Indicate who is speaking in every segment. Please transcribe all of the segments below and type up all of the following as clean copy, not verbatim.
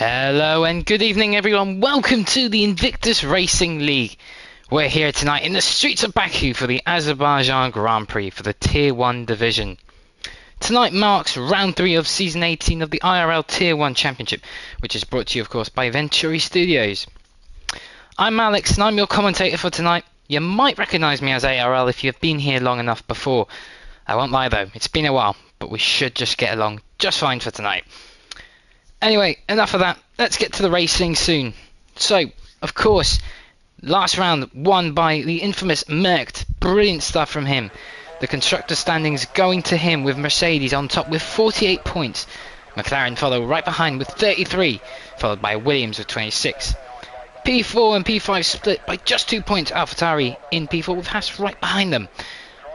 Speaker 1: Hello and good evening everyone, welcome to the Invictus Racing League. We're here tonight in the streets of Baku for the Azerbaijan Grand Prix for the Tier 1 division. Tonight marks round 3 of season 18 of the IRL Tier 1 Championship, which is brought to you of course by Venturi Studios. I'm Malc and I'm your commentator for tonight. You might recognise me as ARL if you've been here long enough before. I won't lie though, it's been a while, but we should just get along just fine for tonight. Anyway, enough of that, let's get to the racing soon. So, of course, last round won by the infamous Malc. Brilliant stuff from him. The constructor standings going to him with Mercedes on top with 48 points. McLaren follow right behind with 33, followed by Williams with 26. P4 and P5 split by just 2 points. AlphaTauri in P4 with Haas right behind them.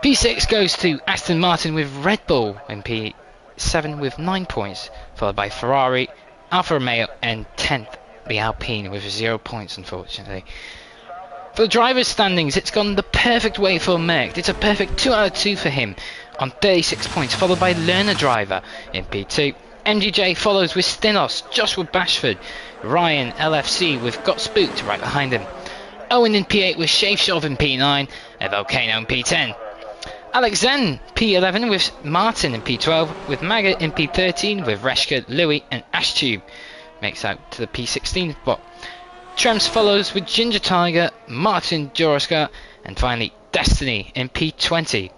Speaker 1: P6 goes to Aston Martin with Red Bull in P7 with 9 points, followed by Ferrari, Alfa Romeo and 10th the Alpine with 0 points unfortunately. For the drivers' standings, it's gone the perfect way for Malc. It's a perfect 2 out of 2 for him on 36 points, followed by Lerner Driver in P2. MGJ follows with Stinos, Joshua Bashford, Ryan LFC with Got Spooked right behind him. Owen in P8 with Shaveshov in P9 and Volcano in P10. Alex Zen P11 with Martin in P12 with Maggot in P13 with Reshka, Louis and Ashtube. Makes out to the P16 spot. Trems follows with Ginger Tiger, Martin Joroska and finally Destiny in P20.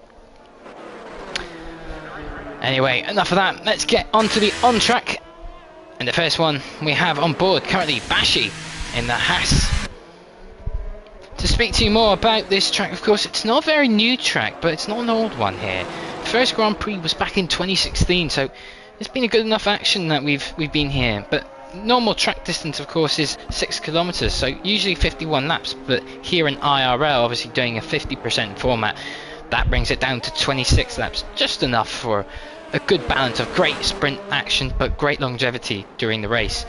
Speaker 1: Anyway, enough of that, let's get onto the on-track. And the first one we have on board currently Bashi in the Haas. To speak to you more about this track, of course, it's not a very new track, but it's not an old one here. The first Grand Prix was back in 2016, so it's been a good enough action that we've been here. But normal track distance, of course, is 6 kilometers, so usually 51 laps. But here in IRL, obviously doing a 50% format, that brings it down to 26 laps, just enough for a good balance of great sprint action, but great longevity during the race.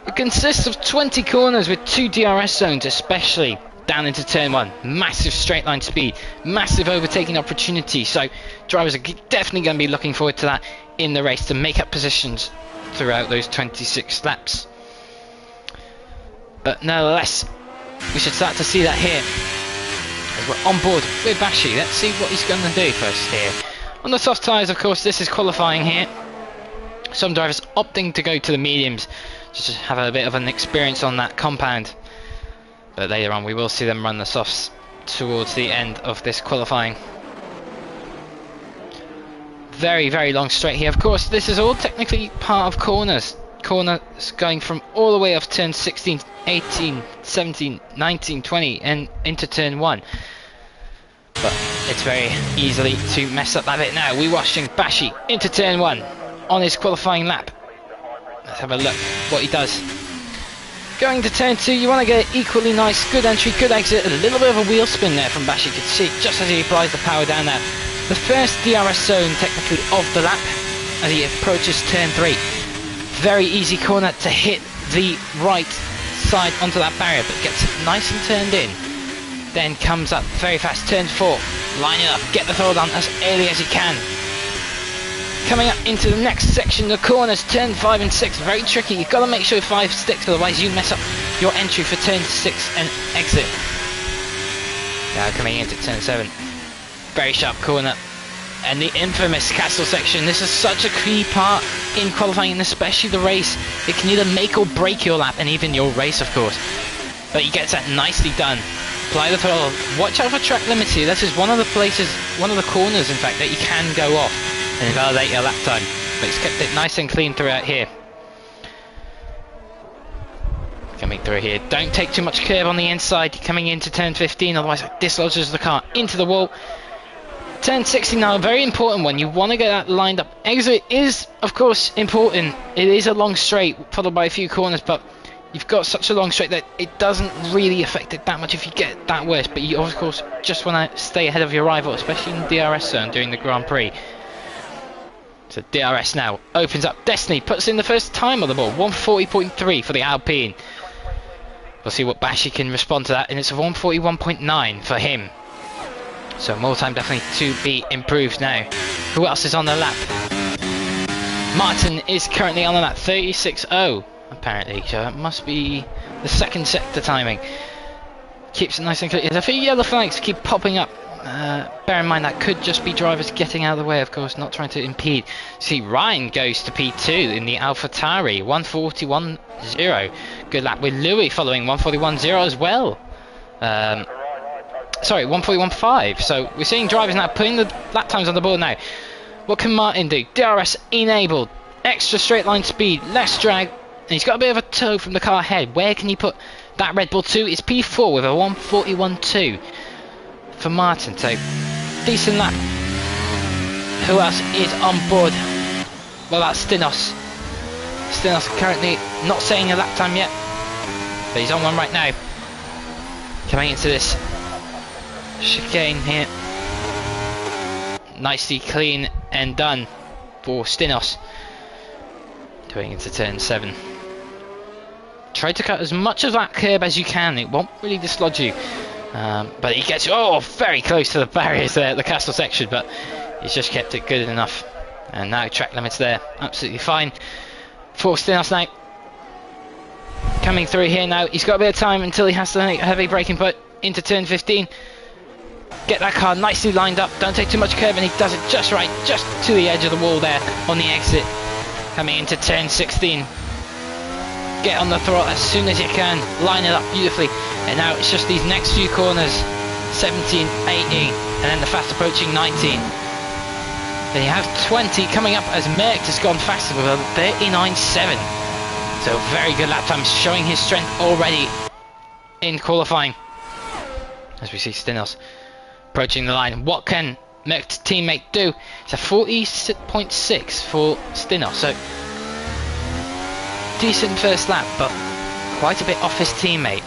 Speaker 1: It consists of 20 corners with 2 DRS zones, especially down into turn 1, massive straight line speed, massive overtaking opportunity, so drivers are definitely going to be looking forward to that in the race to make up positions throughout those 26 laps. But nevertheless, we should start to see that here as we're on board with Bashi. Let's see what he's going to do first here. On the soft tyres, of course, this is qualifying here. Some drivers opting to go to the mediums just to have a bit of an experience on that compound. But later on we will see them run the softs towards the end of this qualifying. Very, very long straight here. Of course, this is all technically part of corners. Corners going from all the way off turn 16, 18, 17, 19, 20 and into turn 1. But it's very easily to mess up that bit now. We're watching Bashi into turn 1 on his qualifying lap. Let's have a look what he does. Going to turn 2, you want to get equally nice, good entry, good exit, a little bit of a wheel spin there from Bashi. You can see just as he applies the power down there. The first DRS zone technically of the lap as he approaches turn 3. Very easy corner to hit the right side onto that barrier, but gets it nice and turned in. Then comes up very fast, turn 4, line it up, get the throttle down as early as you can. Coming up into the next section, the corners, turn 5 and 6, very tricky. You've got to make sure 5 sticks, otherwise you mess up your entry for turn 6 and exit. Now coming into turn 7, very sharp corner. And the infamous castle section, this is such a key part in qualifying and especially the race. It can either make or break your lap and even your race of course. But he gets that nicely done. Apply the throttle, watch out for track limits here. This is one of the places, one of the corners in fact, that you can go off and invalidate your lap time, but he's kept it nice and clean throughout here. Coming through here, don't take too much curve on the inside coming into turn 15, otherwise it dislodges the car into the wall. Turn 16 now, a very important one, you want to get that lined up. Exit is of course important, it is a long straight followed by a few corners, but you've got such a long straight that it doesn't really affect it that much if you get that worse, but you of course just want to stay ahead of your rival, especially in the DRS zone during the Grand Prix. So DRS now opens up. Destiny puts in the first time on the ball, 140.3 for the Alpine. We'll see what Bashi can respond to that, and it's a 141.9 for him. So more time definitely to be improved now. Who else is on the lap? Martin is currently on the lap, 36.0. A apparently, so that must be the second sector timing. Keeps it nice and clear. There's a few yellow flags keep popping up. Bear in mind that could just be drivers getting out of the way, of course, not trying to impede. See, Ryan goes to P2 in the AlphaTauri, 141.0. Good lap with Louis following 141.0 as well. Sorry, 141.5. So we're seeing drivers now putting the lap times on the board now. What can Martin do? DRS enabled, extra straight line speed, less drag, and he's got a bit of a toe from the car ahead. Where can he put that Red Bull 2? It's P4 with a 141.2 for Martin, so decent lap. Who else is on board? Well, that's Stinos. Stinos currently not saying a lap time yet, but he's on one right now. Coming into this chicane here. Nicely clean and done for Stinos. Going into turn 7. Try to cut as much of that curb as you can, it won't really dislodge you. But he gets very close to the barriers there at the castle section, but he's just kept it good enough. And now track limits there, absolutely fine for Stinos now. Coming through here now, he's got a bit of time until he has to make a heavy braking put into turn 15. Get that car nicely lined up, don't take too much curb, and he does it just right, just to the edge of the wall there on the exit. Coming into turn 16. Get on the throttle as soon as you can, line it up beautifully, and now it's just these next few corners, 17, 18, and then the fast approaching 19. Then you have 20 coming up as Malc has gone faster with a 39.7. So very good lap time, showing his strength already in qualifying. As we see Stinos approaching the line. What can Malc's teammate do? It's a 40.6 for Stinos, so decent first lap, but quite a bit off his teammate.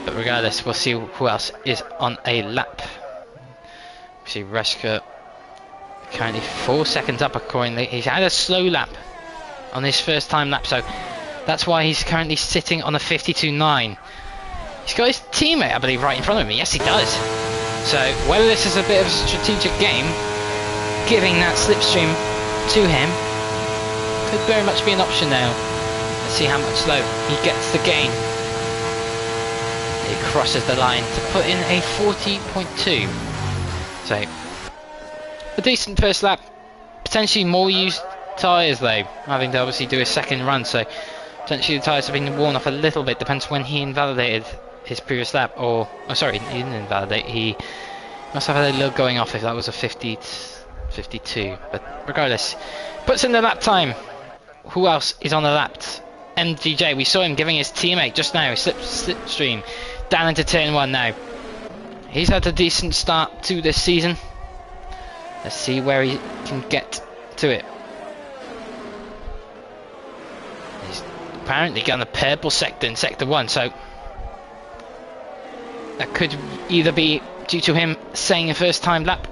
Speaker 1: But regardless, we'll see who else is on a lap. We see Reska currently 4 seconds up accordingly. He's had a slow lap on his first time lap, so that's why he's currently sitting on a 52.9. He's got his teammate, I believe, right in front of me. Yes, he does. So whether this is a bit of a strategic game, giving that slipstream to him, could very much be an option now. Let's see how much slow he gets the gain. He crosses the line to put in a 40.2. So a decent first lap. Potentially more used tyres though, having to obviously do a second run, so potentially the tyres have been worn off a little bit. Depends when he invalidated his previous lap, or sorry, he didn't invalidate, he must have had a little going off if that was a 52. But regardless, puts in the lap time. Who else is on the lap? MDJ, we saw him giving his teammate just now slipstream down into turn 1 now. He's had a decent start to this season. Let's see where he can get to it. He's apparently got a purple sector in sector 1, so that could either be due to him saying a first time lap,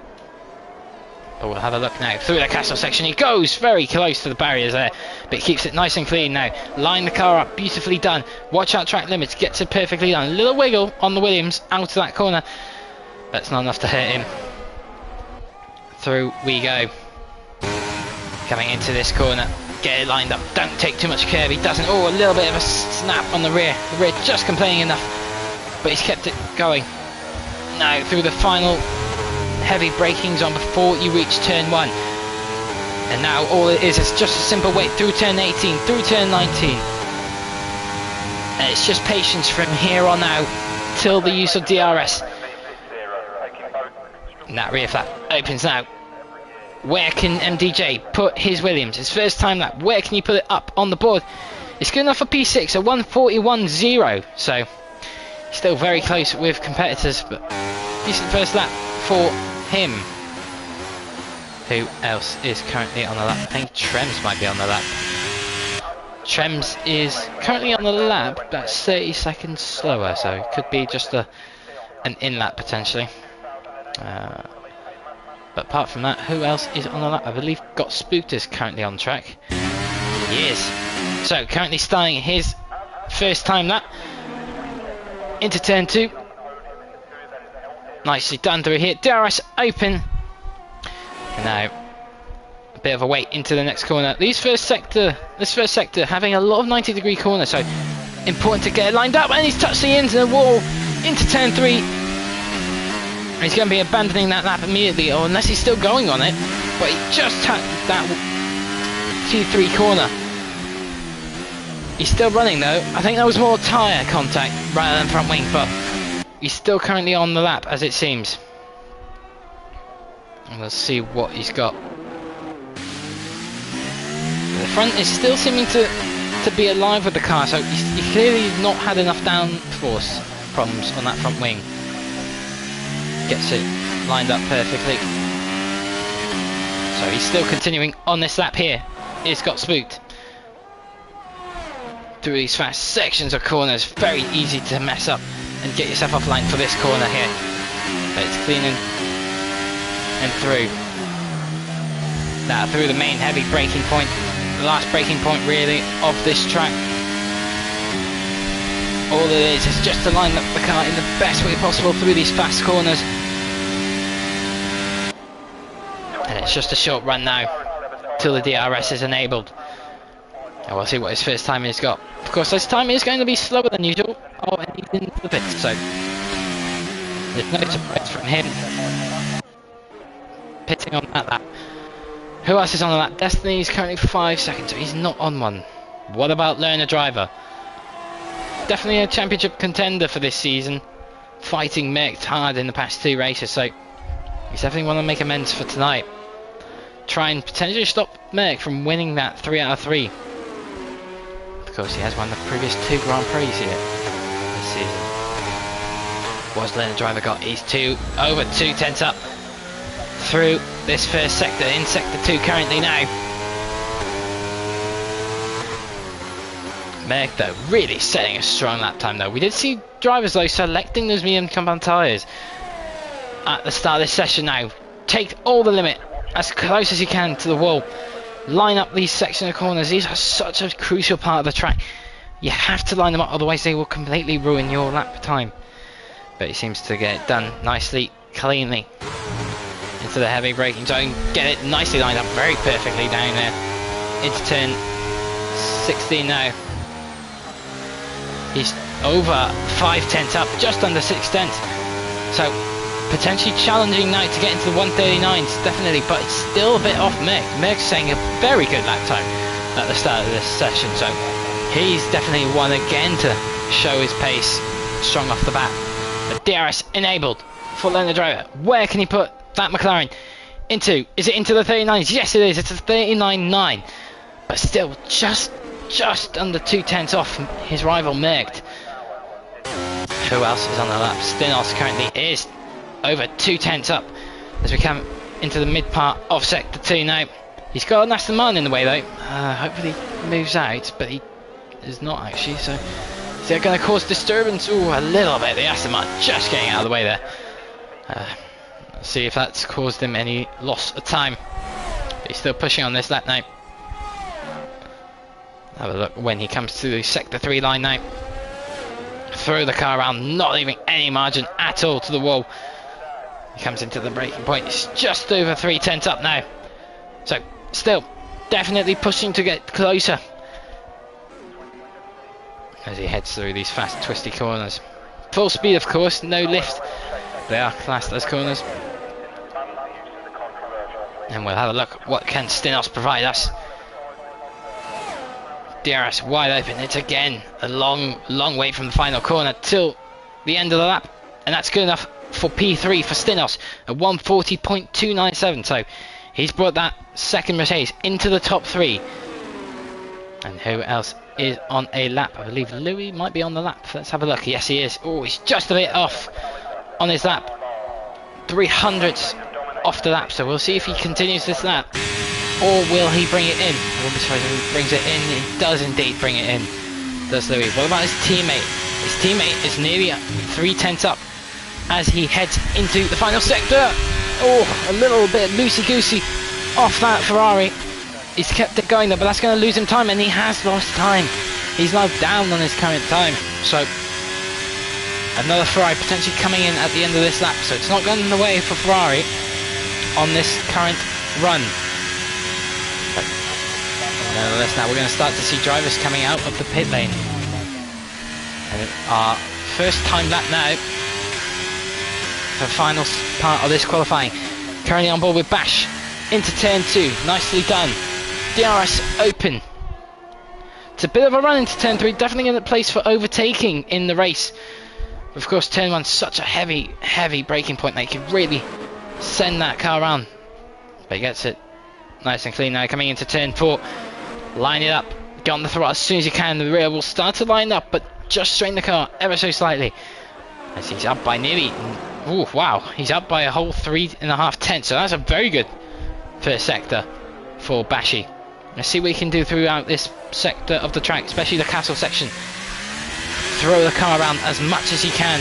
Speaker 1: but we'll have a look now. Through the castle section he goes, very close to the barriers there, but he keeps it nice and clean now. Line the car up, beautifully done. Watch out track limits, gets it perfectly done. A little wiggle on the Williams out of that corner, that's not enough to hurt him. Through we go. Coming into this corner, get it lined up, don't take too much curb. He doesn't. Oh, a little bit of a snap on the rear just complaining enough, but he's kept it going. Now through the final heavy braking zone before you reach turn 1, and now all it is just a simple wait through turn 18, through turn 19, and it's just patience from here on out till the use of DRS. And that rear flap opens now. Where can MDJ put his Williams? His first time lap, where can he put it up on the board? It's good enough for P6, a 141.0, so still very close with competitors, but decent first lap for him. Who else is currently on the lap? I think Trems might be on the lap. Trems is currently on the lap, that's 30 seconds slower, so it could be just an in-lap potentially. But apart from that, who else is on the lap? I believe Got Spooked is currently on track. He is. So currently starting his first time lap into turn 2. Nicely done through here. DRS open. And now bit of a wait into the next corner. This first sector having a lot of 90-degree corners, so important to get it lined up. And he's touched the ends of the wall into turn 3. He's going to be abandoning that lap immediately, or unless he's still going on it. But he just touched that T3 corner. He's still running though. I think that was more tyre contact rather than front wing, but he's still currently on the lap as it seems. And let's see what he's got. The front is still seeming to be alive with the car, so he's clearly not had enough downforce problems on that front wing. Gets it lined up perfectly. So he's still continuing on this lap here. He's got spooked. Through these fast sections of corners, very easy to mess up and get yourself offline for this corner here. But it's cleaning and through. Now through the main heavy braking point, the last braking point really of this track. All it is just to line up the car in the best way possible through these fast corners. And it's just a short run now till the DRS is enabled. And we'll see what his first time has got. Of course, this time is going to be slower than usual. Oh, and he's into the pits, so there's no surprise from him. Pitting on that lap. Who else is on the lap? Destiny is currently 5 seconds, so he's not on one. What about Learner Driver? Definitely a championship contender for this season. Fighting Malc hard in the past 2 races, so he's definitely want to make amends for tonight. Try and potentially stop Malc from winning that 3 out of 3. Because he has won the previous 2 Grand Prix here this season. What's Learner Driver got? He's over 2 tenths up through this first sector, in sector 2 currently now. Malc though really setting a strong lap time though. We did see drivers though selecting those medium compound tyres at the start of this session now. Take all the limit as close as you can to the wall. Line up these sections of corners. These are such a crucial part of the track. You have to line them up, otherwise they will completely ruin your lap time. But he seems to get it done nicely, cleanly into the heavy braking zone. Get it nicely lined up very perfectly down there into turn 16 now. He's over 5 tenths up, just under 6 tenths. So potentially challenging now to get into the 139s, definitely, but it's still a bit off Malc. Malc's saying a very good lap time at the start of this session, so he's definitely one again to show his pace strong off the bat. The DRS enabled for Learner Driver. Where can he put that McLaren into? Is it into the 39s? Yes it is, it's a 39.9, but still just under 2 tenths off his rival Malc. Who else is on the lap? Stinos currently is over 2 tenths up as we come into the mid part of sector 2 now. He's got an Aston Martin in the way though. Hopefully he moves out, but he is not actually, so is that going to cause disturbance? Ooh, a little bit. The Aston Martin just getting out of the way there. Let's see if that's caused him any loss of time. But he's still pushing on this lap now. Have a look when he comes to the sector 3 line now. Throw the car around, not leaving any margin at all to the wall. He comes into the braking point. It's just over 3 tenths up now. So still definitely pushing to get closer as he heads through these fast twisty corners. Full speed of course, no lift. They are classed as corners. And we'll have a look what can Stinos provide us. DRS wide open. It's again a long way from the final corner till the end of the lap, and that's good enough for P3 for Stinos at 140.297. So he's brought that second Mercedes into the top 3. And who else is on a lap? I believe Louis might be on the lap. Let's have a look. Yes he is. Oh, he's just a bit off on his lap. 300ths off the lap, so we'll see if he continues this lap. Or will he bring it in? I won't be surprised if he brings it in. He does indeed bring it in. Does Louis. What about his teammate? His teammate is nearly 3 tenths up as he heads into the final sector. Oh, a little bit loosey-goosey off that Ferrari. He's kept it going though, but that's going to lose him time, and he has lost time. He's now down on his current time. So another Ferrari potentially coming in at the end of this lap. So it's not going away for Ferrari on this current run. Nevertheless, now we're going to start to see drivers coming out of the pit lane. And our first time lap now for the final part of this qualifying. Currently on board with Bash into turn 2. Nicely done. DRS open. It's a bit of a run into turn 3. Definitely in the place for overtaking in the race. Of course, turn 1's such a heavy braking point that you can really send that car around. But he gets it nice and clean now. Coming into turn 4. Line it up. Get on the throttle as soon as you can. The rear will start to line up, but just strain the car ever so slightly. As he's up by nearly... Ooh, wow. He's up by a whole 3.5 tenths. So that's a very good first sector for Bashi. Let's see what he can do throughout this sector of the track, especially the castle section. Throw the car around as much as he can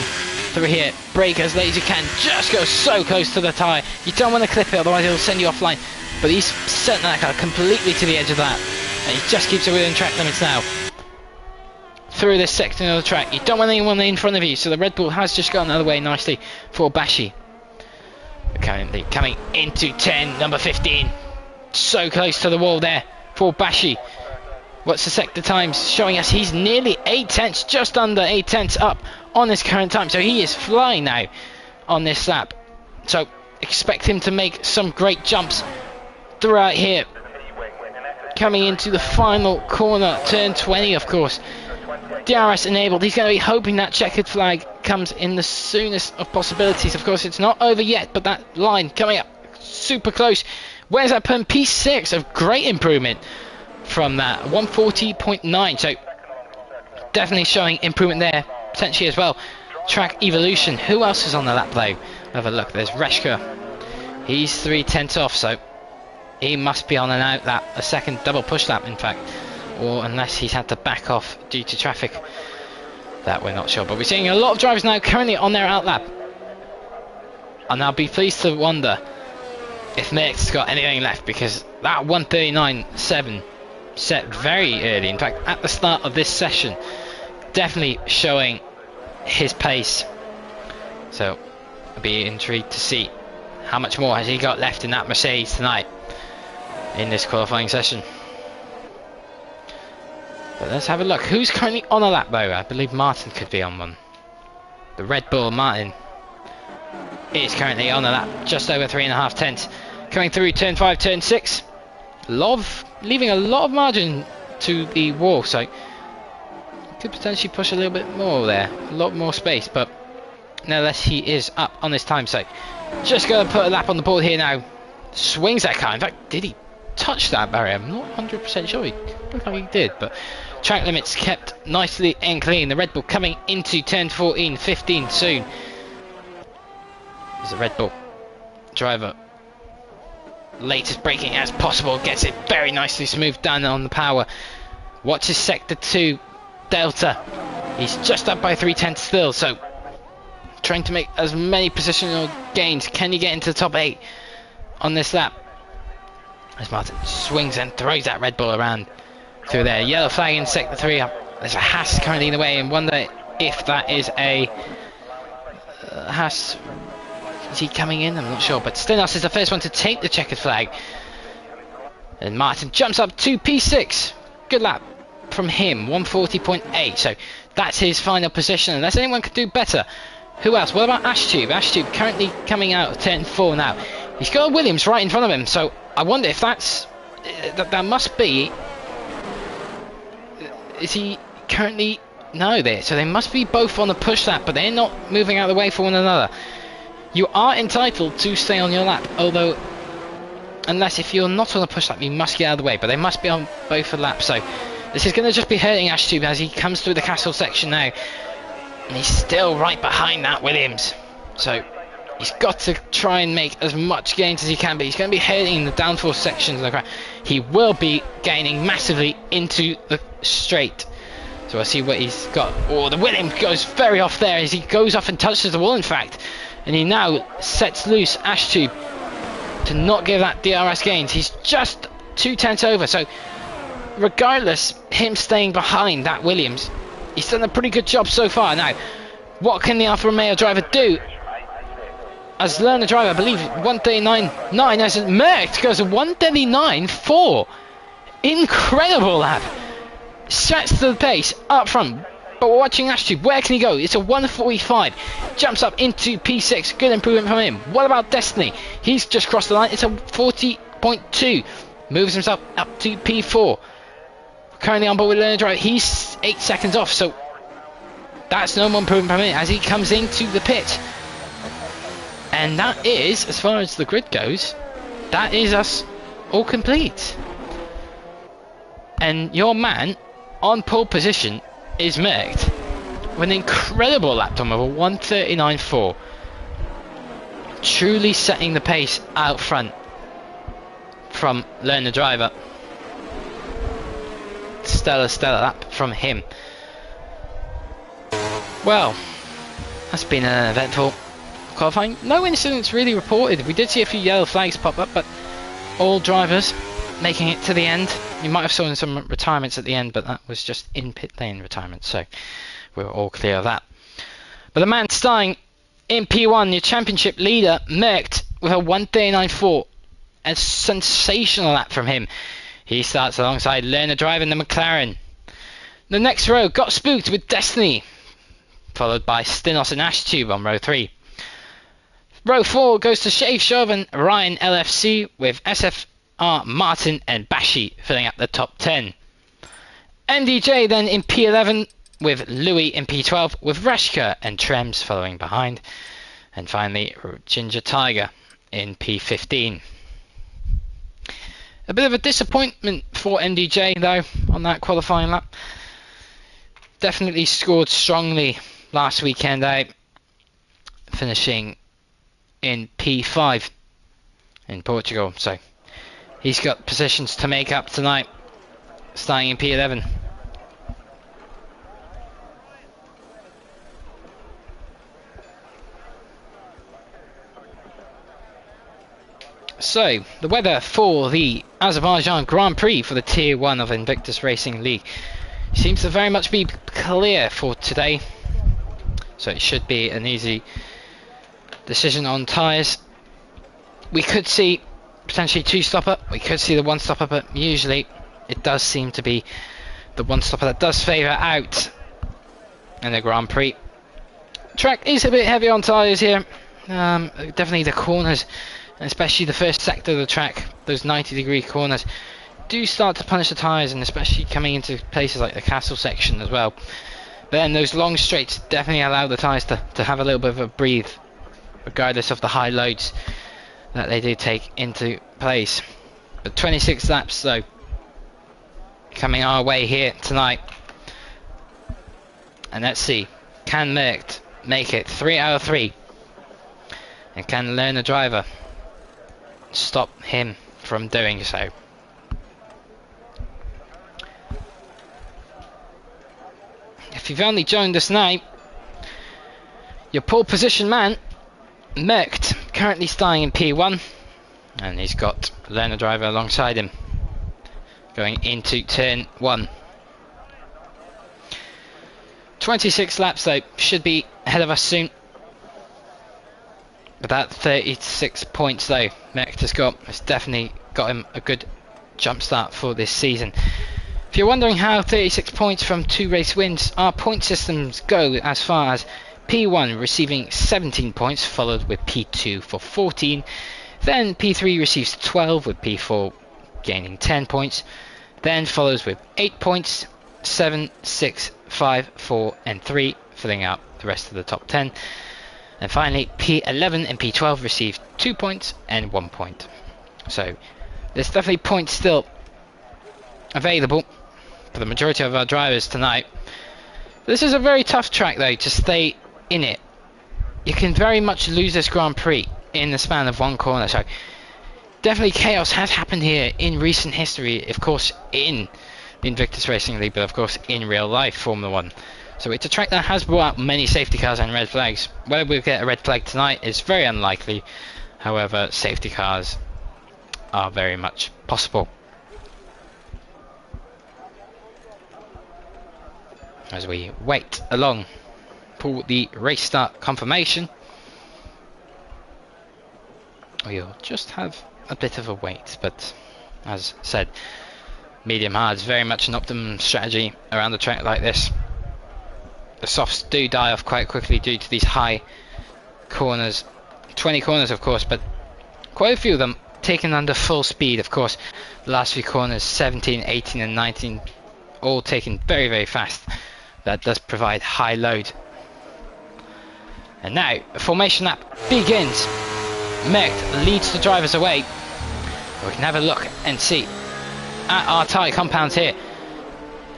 Speaker 1: through here. Brake as late as you can. Just go so close to the tyre. You don't want to clip it, otherwise it'll send you offline. But he's sent that car completely to the edge of that. And he just keeps it within track limits now. Through this section of the track. You don't want anyone in front of you. So the Red Bull has just gone the other way nicely for Bashi. Currently coming into turn number 15. So close to the wall there for Bashi. What's the sector times showing us? He's nearly 8 tenths, just under 8 tenths up on his current time. So he is flying now on this lap. So expect him to make some great jumps throughout here. Coming into the final corner, turn 20 of course. DRS enabled. He's going to be hoping that checkered flag comes in the soonest of possibilities. Of course, it's not over yet, but that line coming up super close. Where's that put? P6, a great improvement from that. 140.9. So definitely showing improvement there potentially as well. Track evolution. Who else is on the lap though? Have a look. There's Reshka. He's 3 tenths off, so he must be on an out lap, a second double push lap in fact. Or unless he's had to back off due to traffic, that we're not sure. But we're seeing a lot of drivers now currently on their out lap, and I'll be pleased to wonder if Malc's got anything left, because that 139.7 set very early, in fact at the start of this session, definitely showing his pace. So I'll be intrigued to see how much more has he got left in that Mercedes tonight in this qualifying session. But let's have a look. Who's currently on a lap though? I believe Martin could be on one. The Red Bull Martin is currently on a lap, just over 3.5 tenths. Coming through turn 5, turn 6. Leaving a lot of margin to the wall, so could potentially push a little bit more there. A lot more space, but nevertheless he is up on this time. So just going to put a lap on the board here now. Swings that car. In fact, did he touch that barrier? I'm not 100% sure. He looked like he did, but track limits kept nicely and clean. The Red Bull coming into turn 14, 15 soon. There's the Red Bull driver. Latest braking as possible. Gets it very nicely smooth down on the power. Watches sector 2 Delta. He's just up by 3 tenths still, so trying to make as many positional gains. Can he get into the top 8 on this lap? As Martin swings and throws that Red Bull around through there. Yellow flag in sector 3. There's a Haas currently in the way, and wonder if that is a Haas. Is he coming in? I'm not sure, but Stenos is the first one to take the checkered flag. And Martin jumps up to P6. Good lap from him, 140.8. So that's his final position, unless anyone could do better. Who else? What about Ashtube? Ashtube currently coming out of turn 4 now. He's got a Williams right in front of him, so I wonder if that's... that must be... Is he currently... No, there. So they must be both on the push lap, but they're not moving out of the way for one another. You are entitled to stay on your lap, although unless if you're not on a push lap you must get out of the way, but they must be on both the laps. So this is going to just be hurting Ashtube as he comes through the castle section now, and he's still right behind that Williams, so he's got to try and make as much gains as he can, but he's going to be hurting the downforce sections of the crowd. He will be gaining massively into the straight. So we'll see what he's got. Oh, the Williams goes very off there as he goes off and touches the wall in fact. And he now sets loose Ashtube to not give that DRS gains. He's just 2 tenths over. So regardless, him staying behind that Williams, he's done a pretty good job so far. Now, what can the Alfa Romeo driver do? As Lerner driver, I believe 139.9 as Malc goes to 139.4 Incredible lap. Sets the pace up front. But we're watching Ashtray. Where can he go? It's a 1:45. Jumps up into P6. Good improvement from him. What about Destiny? He's just crossed the line. It's a 40.2. Moves himself up to P4. Currently on board with Learner Driver. He's 8 seconds off. So that's no more improvement from him as he comes into the pit. And that is, as far as the grid goes, that is us all complete. And your man on pole position is Mercked with an incredible lap time of a 1:39.4. Truly setting the pace out front from Learner Driver. Stellar lap from him. Well, that's been an eventful qualifying. No incidents really reported. We did see a few yellow flags pop up, but all drivers making it to the end. You might have seen some retirements at the end, but that was just in pit lane retirement, so we were all clear of that. But the man starting in P1, your championship leader, Mercked, with a 1:39.4. A sensational lap from him. He starts alongside Learner Driver in the McLaren. The next row got spooked with Destiny, followed by Stinos and Ashtray on row 3. Row 4 goes to Shave Shove and Ryan LFC, with SFR, Martin and Bashi filling up the top 10. NDJ then in P11 with Louis in P12, with Rashka and Trems following behind. And finally Ginger Tiger in P15. A bit of a disappointment for NDJ though on that qualifying lap. Definitely scored strongly last weekend out, finishing in P5 in Portugal, so he's got positions to make up tonight, starting in P11. So, the weather for the Azerbaijan Grand Prix for the Tier 1 of Invictus Racing League seems to very much be clear for today. So it should be an easy decision on tyres. We could see potentially 2 stopper, we could see the 1 stopper, but usually it does seem to be the 1 stopper that does favour out in the Grand Prix. Track is a bit heavy on tyres here, definitely the corners, especially the first sector of the track, those 90-degree corners do start to punish the tyres, and especially coming into places like the castle section as well. But then those long straights definitely allow the tyres to have a little bit of a breathe, regardless of the high loads that they do take into place. But 26 laps though coming our way here tonight, and let's see, can Mercked make it 3 out of 3, and can Learner Driver stop him from doing so? If you've only joined us now, your pole position man, Mercked, currently starting in P1, and he's got Learner Driver alongside him going into turn 1. 26 laps though, should be ahead of us soon. But that 36 points though Mercked has got, it's definitely got him a good jump start for this season. If you're wondering how 36 points from 2 race wins, our point systems go as far as P1 receiving 17 points, followed with P2 for 14. Then P3 receives 12, with P4 gaining 10 points. Then follows with 8 points, 7, 6, 5, 4 and 3, filling out the rest of the top 10. And finally P11 and P12 receive 2 points and 1 point. So there's definitely points still available for the majority of our drivers tonight. This is a very tough track though to stay in it. You can very much lose this Grand Prix in the span of 1 corner, so definitely chaos has happened here in recent history, of course in the Invictus Racing League, but of course in real life Formula 1. So it's a track that has brought out many safety cars and red flags. Whether we get a red flag tonight is very unlikely, however safety cars are very much possible. As we wait along for the race start confirmation, we'll just have a bit of a wait, but as said, Medium hard is very much an optimum strategy around a track like this. The softs do die off quite quickly due to these high corners. 20 corners of course, but quite a few of them taken under full speed of course. The last few corners, 17, 18 and 19, all taken very, very fast. That does provide high load. And now, the formation lap begins. Merckx leads the drivers away. We can have a look and see at our tyre compounds here.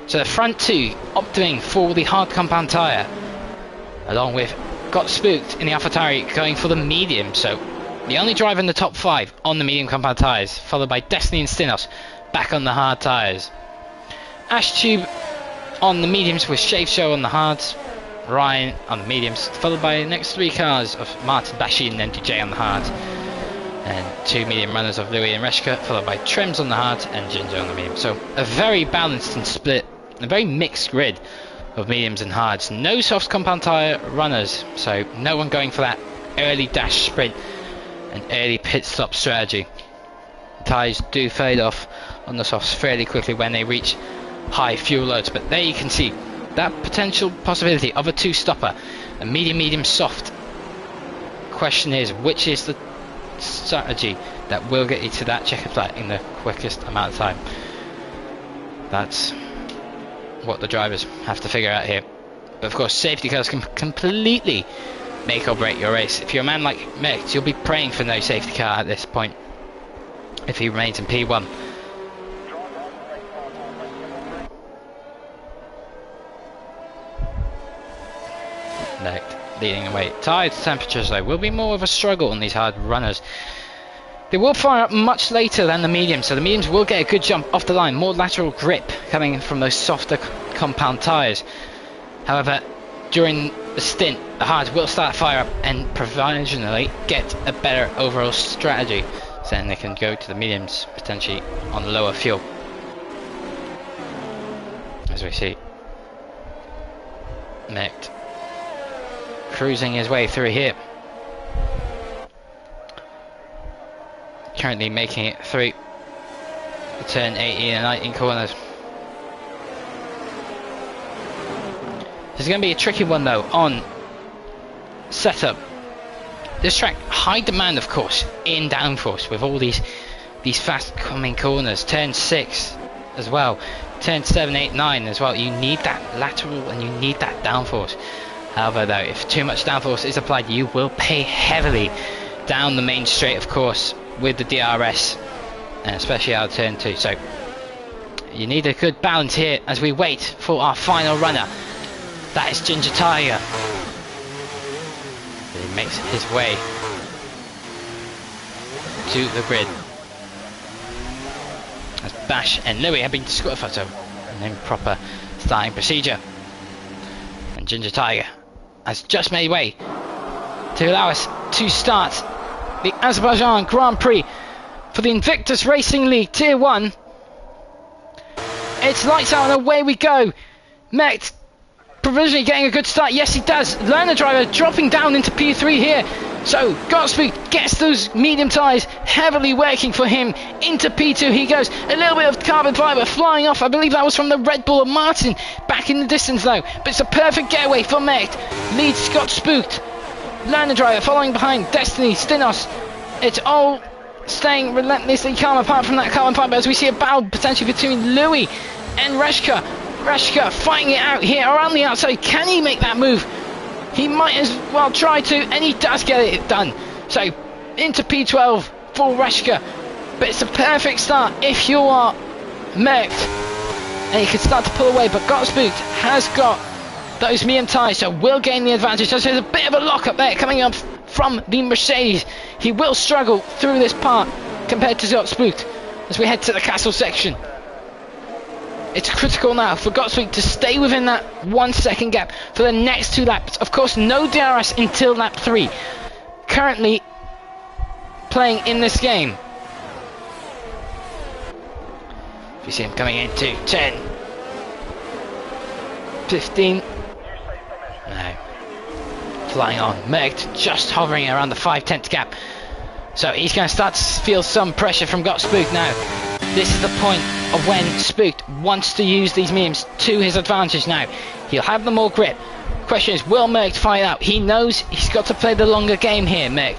Speaker 1: So the front two opting for the hard compound tyre, along with Got Spooked in the AlphaTauri going for the medium. So the only driver in the top 5 on the medium compound tyres, followed by Destiny and Stinos back on the hard tyres. Ash Tube on the mediums with Shave Show on the hards, Ryan on the mediums, followed by the next 3 cars of Martin, Bashin and DJ on the hards, and 2 medium runners of Louis and Reshka, followed by Trems on the hards and Ginger on the medium. So a very balanced and split, a very mixed grid of mediums and hards. No soft compound tyre runners, so no one going for that early dash sprint and early pit stop strategy. The tyres do fade off on the softs fairly quickly when they reach high fuel loads, but there you can see that potential possibility of a 2-stopper, a medium soft. Question is, which is the strategy that will get you to that checkered flag in the quickest amount of time? That's what the drivers have to figure out here. But of course, safety cars can completely make or break your race. If you're a man like Merckx, you'll be praying for no safety car at this point if he remains in P1. Leading away. Tire temperatures though will be more of a struggle on these hard runners. They will fire up much later than the mediums, so the mediums will get a good jump off the line, more lateral grip coming from those softer compound tyres. However, during the stint, the hards will start fire up and provisionally get a better overall strategy, so then they can go to the mediums potentially on lower fuel. As we see Merckx cruising his way through here, currently making it through the turn 18 and 19 corners. This is going to be a tricky one though on setup. This track, high demand of course in downforce with all these fast coming corners. Turn 6 as well, turn 7, 8, 9 as well. You need that lateral and you need that downforce. However though, if too much downforce is applied, you will pay heavily down the main straight of course with the DRS, and especially out of turn 2. So you need a good balance here as we wait for our final runner. That is Ginger Tiger. He makes his way to the grid as Bash and Louis have been disqualified, so an improper starting procedure. And Ginger Tiger has just made way to allow us to start the Azerbaijan Grand Prix for the Invictus Racing League Tier 1. It's lights out and away we go. Merckx provisionally getting a good start. Yes, he does. Learner driver dropping down into P3 here. So Godspeed gets those medium tyres heavily working for him. Into P2 he goes. A little bit of carbon fibre flying off. I believe that was from the Red Bull of Martin back in the distance though. But it's a perfect getaway for Merckx. Leads Scott Spooked. Learner driver following behind Destiny, Stinos. It's all staying relentlessly calm apart from that carbon fibre as we see a battle potentially between Louis and Reshka. Reshka fighting it out here around the outside. Can he make that move? He might as well try to, and he does get it done. So into P12 for Reshka, but it's a perfect start if you are Merckx, and you can start to pull away. But Gotspooked has got those medium tyres, so will gain the advantage. So there's a bit of a lock up there coming up from the Mercedes. He will struggle through this part compared to Gotspooked as we head to the castle section. It's critical now for Gotspeed to stay within that 1 second gap for the next 2 laps. Of course, no DRS until lap 3. Currently playing in this game. You see him coming into 10, 15. No. Flying on. Merckx just hovering around the 5/10 gap. So he's going to start to feel some pressure from Gotspook now. This is the point of when Spooked wants to use these mediums to his advantage now. He'll have the more grip. Question is, will Merc fight out? He knows he's got to play the longer game here, Merc.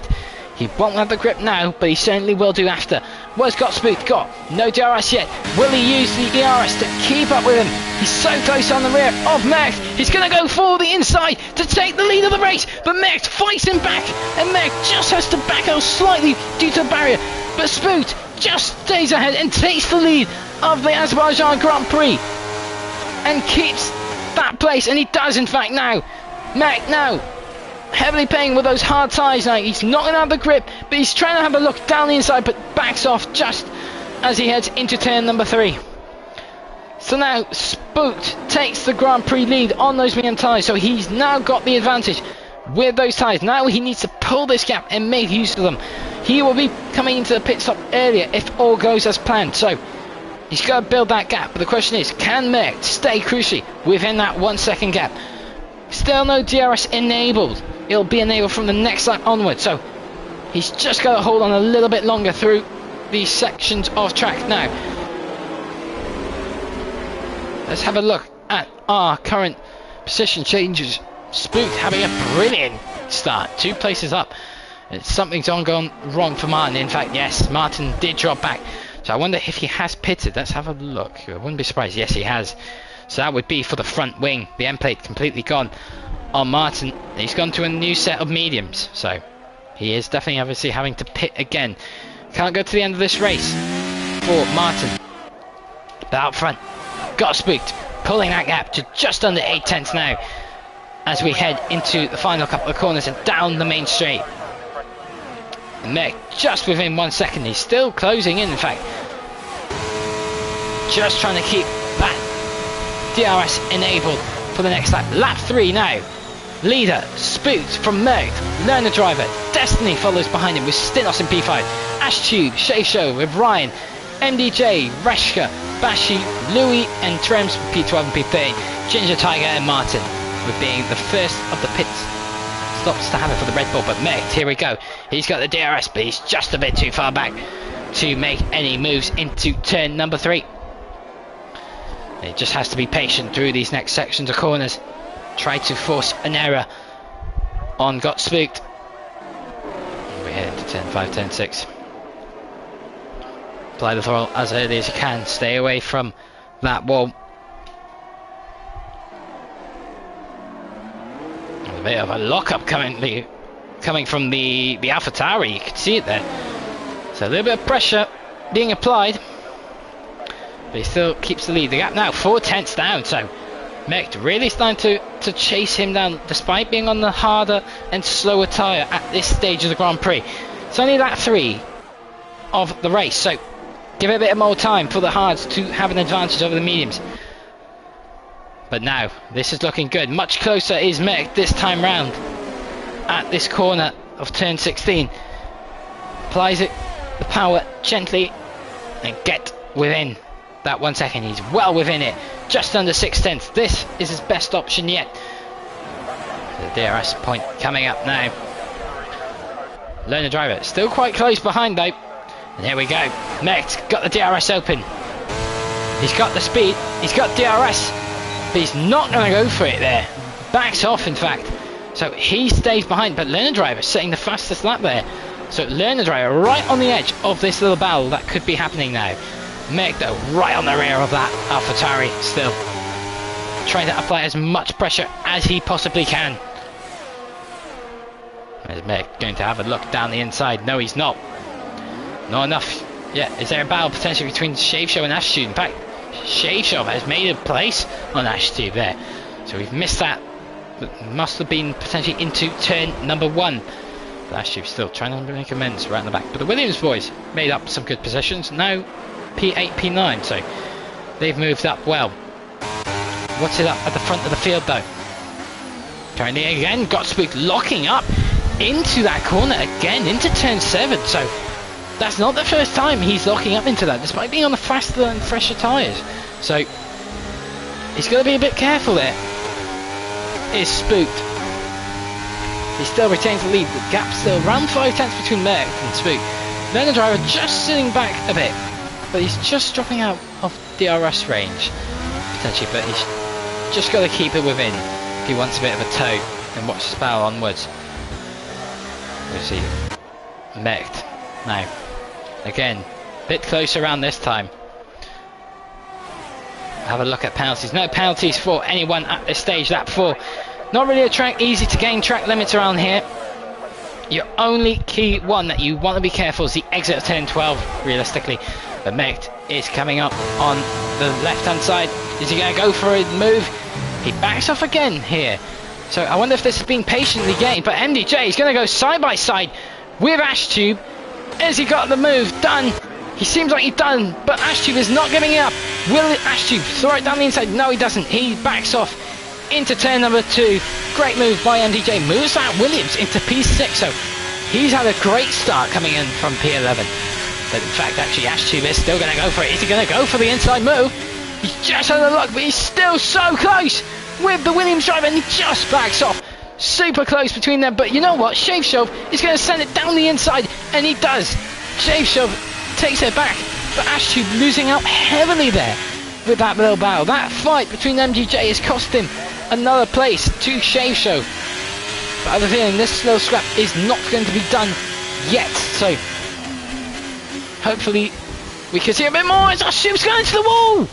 Speaker 1: He won't have the grip now, but he certainly will do after. What's got Spooked got? No DRS yet. Will he use the ERS to keep up with him? He's so close on the rear of Merc. He's going to go for the inside to take the lead of the race, but Merc fights him back, and Merc just has to back out slightly due to the barrier. But Spooked just stays ahead and takes the lead of the Azerbaijan Grand Prix and keeps that place, and he does in fact now. Merc now heavily paying with those hard tyres now. He's not going to have the grip, but he's trying to have a look down the inside, but backs off just as he heads into turn number 3. So now Spooked takes the Grand Prix lead on those medium tyres, so he's now got the advantage with those tyres. Now he needs to pull this gap and make use of them. He will be coming into the pit stop earlier if all goes as planned, so he's got to build that gap. But the question is, can Merc stay crucially within that 1 second gap? Still no DRS enabled. It'll be enabled from the next lap onward, so he's just got to hold on a little bit longer through these sections of track now. Let's have a look at our current position changes. Spooked having a brilliant start, 2 places up. Something's gone wrong for Martin. In fact, yes, Martin did drop back. So I wonder if he has pitted. Let's have a look. I wouldn't be surprised. Yes, he has. So that would be for the front wing. The end plate completely gone on Martin. He's gone to a new set of mediums. So he is definitely obviously having to pit again. Can't go to the end of this race for Martin. But out front, got Spooked, pulling that gap to just under 8 tenths now as we head into the final couple of corners and down the main straight. Merc just within 1 second. He's still closing in fact. Just trying to keep that DRS enabled for the next lap. Lap 3 now. Leader Spooked from Merc. Learner driver Destiny follows behind him with Stinos in P5. Ashtube, Shay Show with Ryan, MDJ, Reshka, Bashi, Louis and Trems with P12 and P13. Ginger Tiger and Martin with being the first of the pits stops to have it for the Red Bull. But Merc, here we go. He's got the DRS, but he's just a bit too far back to make any moves into turn number 3. He just has to be patient through these next sections of corners. Try to force an error on Got Spooked. We're heading to turn 5, turn 6. Apply the throttle as early as you can. Stay away from that wall. A bit of a lock-up coming from the AlphaTauri. You can see it there. So a little bit of pressure being applied. But he still keeps the lead. The gap now 4 tenths down, so Merc really starting to chase him down despite being on the harder and slower tyre at this stage of the Grand Prix. It's only lap 3 of the race, so give it a bit more time for the hards to have an advantage over the mediums. But now this is looking good. Much closer is Merc this time round at this corner of turn 16. Applies it, the power gently, and get within that 1 second. He's well within it, just under 6 tenths. This is his best option yet. The DRS point coming up now. Learner driver still quite close behind though. And here we go. Merc's got the DRS open. He's got the speed, he's got DRS, but he's not going to go for it there. Backs off in fact. So he stays behind, but Learner driver setting the fastest lap there. So Learner driver right on the edge of this little battle that could be happening now. Merc though right on the rear of that AlphaTauri still. Trying to apply as much pressure as he possibly can. Is Merc going to have a look down the inside? No, he's not. Not enough. Yeah, is there a battle potentially between Shave Show and Ashtube? In fact, Shave Show has made a place on Ashtube there. So we've missed that. But must have been potentially into turn number 1. But Ashtube's still trying to make amends right in the back. But the Williams boys made up some good positions. Now P8, P9. So they've moved up well. What's it up at the front of the field though? Currently again, Got Spooked locking up into that corner again, into turn 7. So that's not the first time he's locking up into that, despite being on the faster and fresher tyres. So he's got to be a bit careful there. Is Spooked. He still retains the lead. The gap still around 5 tenths between Merc and Spooked. Then the driver just sitting back a bit. but he's just dropping out of DRS range potentially, but he's just got to keep it within if he wants a bit of a tow and watch the battle onwards. We'll see. Mech'd now again, a bit closer around this time. Have a look at penalties. No penalties for anyone at this stage. Lap 4. Not really a track easy to gain track limits around here. Your only key one that you want to be careful is the exit of 10 and 12 realistically. But Mech'd is coming up on the left hand side. Is he going to go for a move? He backs off again here. So I wonder if this has been patiently gained. But MDJ is going to go side by side with Ashtube. Has he got the move done? He seems like he's done, but Ashtube is not giving it up. Will Ashtube throw it down the inside? No, he doesn't. He backs off into turn number 2. Great move by MDJ. Moves out Williams into P6. So he's had a great start coming in from P11. But in fact, actually, Ashtube is still going to go for it. Is he going to go for the inside move? He's just had a look, but he's still so close with the Williams driver, and he just backs off. Super close between them, but you know what? Shaveshove is going to send it down the inside, and he does. Shaveshove takes it back, but Ashtube losing out heavily there with that little battle. That fight between MDJ has cost him another place to Shaveshove. But I have a feeling this little scrap is not going to be done yet, so hopefully we can see a bit more as Ashtube's going into the wall.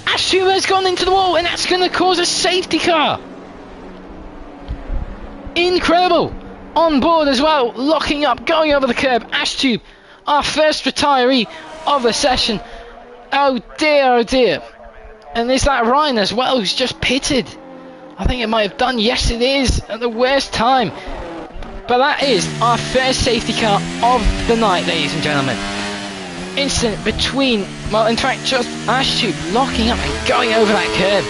Speaker 1: Ashtube has gone into the wall, and that's going to cause a safety car. Incredible. On board as well, locking up, going over the curb. Ashtube, our first retiree of the session. Oh dear. And is that Ryan as well, who's just pitted? I think it might have done. Yes, it is, at the worst time. But that is our first safety car of the night, ladies and gentlemen. Incident between, well, in fact, just Ashtube locking up and going over that curb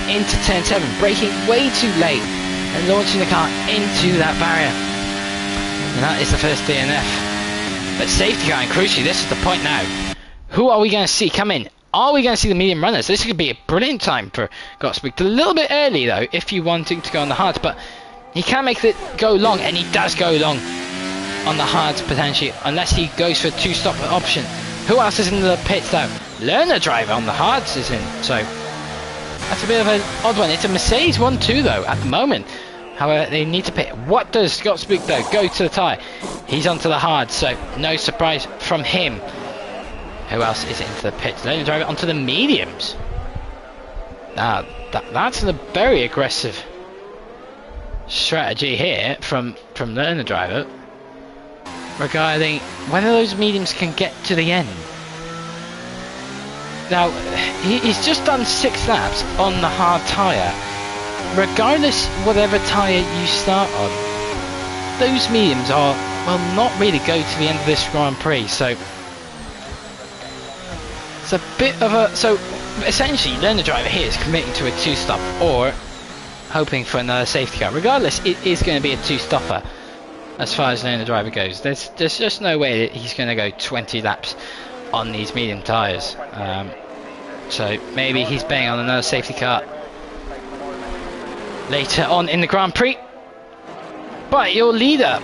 Speaker 1: into turn 7, braking way too late and launching the car into that barrier. And that is the first DNF. But safety car, and crucially, this is the point now. Who are we going to see come in? Are we going to see the medium runners? This could be a brilliant time for Gotspeak. A little bit early, though, if you wanting to go on the hards. But he can make it go long, and he does go long on the hards, potentially, unless he goes for a 2-stop option. Who else is in the pits, though? Learner driver on the hards is in. So that's a bit of an odd one. It's a Mercedes 1-2, though, at the moment. However, they need to pit. What does Gotspeak, though? Go to the tyre. He's onto the hard, so no surprise from him. Who else is into the pits? Learner driver onto the mediums. Now, that's a very aggressive strategy here from Learner driver regarding whether those mediums can get to the end. Now, he's just done 6 laps on the hard tyre. Regardless whatever tyre you start on, those mediums are, well, not really go to the end of this Grand Prix, so it's a bit of a, so essentially Learner driver here is committing to a 2-stop or hoping for another safety car. Regardless, it is going to be a 2-stopper as far as Learner driver goes. There's just no way that he's going to go 20 laps on these medium tyres. So maybe he's betting on another safety car later on in the Grand Prix. But your leader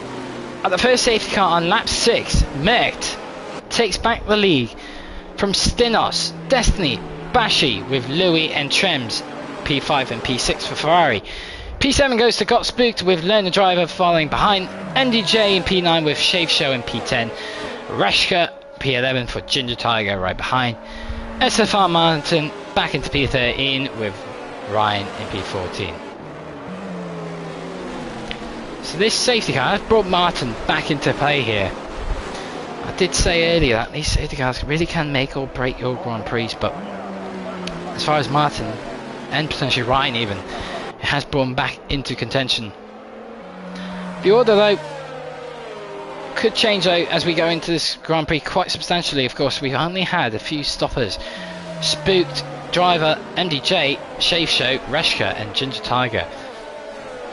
Speaker 1: at the first safety car on lap 6, Mech'd, takes back the lead from Stinos, Destiny, Bashi with Louis and Trems, P5 and P6 for Ferrari. P7 goes to Gotspooked with Learner driver following behind. MDJ in P9 with Shave Show in P10. Reshka P11 for Ginger Tiger right behind. SFR Martin back into P13 with Ryan in P14. So this safety car has brought Martin back into play here. I did say earlier that these safety cars really can make or break your Grand Prix, but as far as Martin and potentially Ryan even, it has brought him back into contention. The order though could change out as we go into this Grand Prix quite substantially. Of course, we've only had a few stoppers. Spooked, Driver, MDJ, Shave Show, Reshka and Ginger Tiger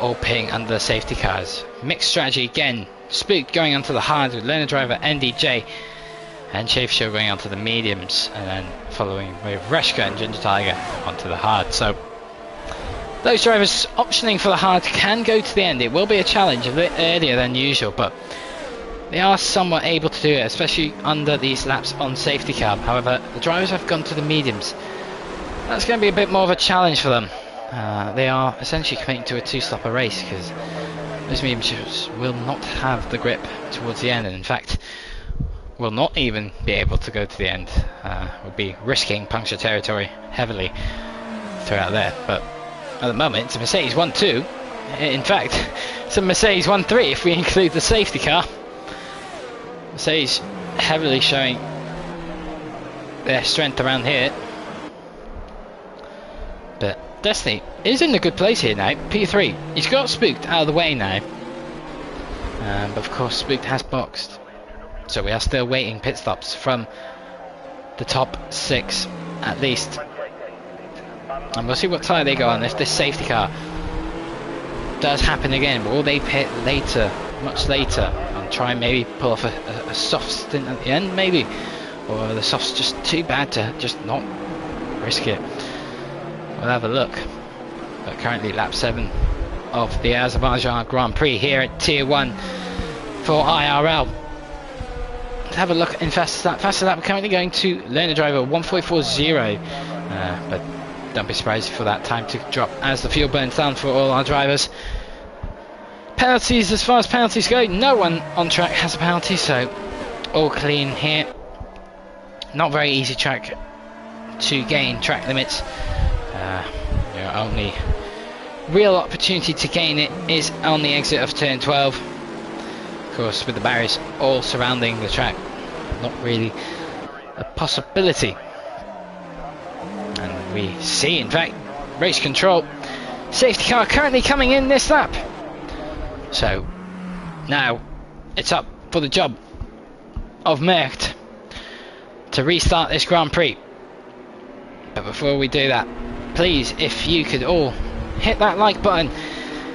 Speaker 1: all pitting under the safety cars. Mixed strategy again. Spooked going onto the hard with Learner driver, MDJ and Shave Show going onto the mediums, and then following with Reshka and Ginger Tiger onto the hard. So those drivers optioning for the hard can go to the end. It will be a challenge a bit earlier than usual, but They are somewhat able to do it, especially under these laps on safety car. However, the drivers have gone to the mediums. That's going to be a bit more of a challenge for them. They are essentially committing to a two-stopper race because those mediums will not have the grip towards the end, and in fact will not even be able to go to the end. Will be risking puncture territory heavily throughout there. But at the moment it's a Mercedes 1-2. In fact it's a Mercedes 1-3 if we include the safety car. Mercedes heavily showing their strength around here. But Destiny is in a good place here now. P3. He's got Spooked out of the way now. But of course Spooked has boxed. So we are still waiting pit stops from the top 6 at least. And we'll see what tyre they go on if this safety car does happen again. Will they pit later, much later, and try and maybe pull off a soft stint at the end maybe? Or the soft's just too bad to just not risk it. We'll have a look. But currently lap 7 of the Azerbaijan Grand Prix here at Tier 1 for IRL. Let's have a look in fastest lap. Fastest lap we're currently going to learner driver 1:44.0. But don't be surprised for that time to drop as the fuel burns down for all our drivers. Penalties, as far as penalties go, no one on track has a penalty, so all clean here. Not very easy track to gain track limits. Your only real opportunity to gain it is on the exit of turn 12. Of course, with the barriers all surrounding the track, not really a possibility. And we see, in fact, race control. Safety car currently coming in this lap. So now it's up for the job of Malc to restart this Grand Prix. But before we do that, please, if you could all hit that like button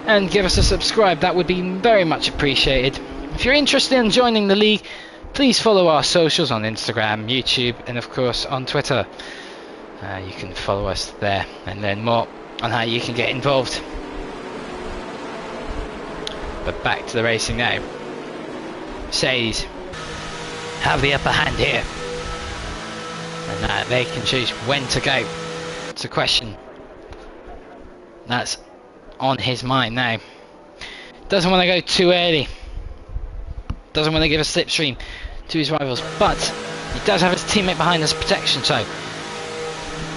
Speaker 1: and give us a subscribe, that would be very much appreciated. If you're interested in joining the league, please follow our socials on Instagram, YouTube, and of course on Twitter. You can follow us there and learn more on how you can get involved. But back to the racing now. Mercedes have the upper hand here, and they can choose when to go. It's a question that's on his mind now. Doesn't want to go too early. Doesn't want to give a slipstream to his rivals, but he does have his teammate behind as protection, so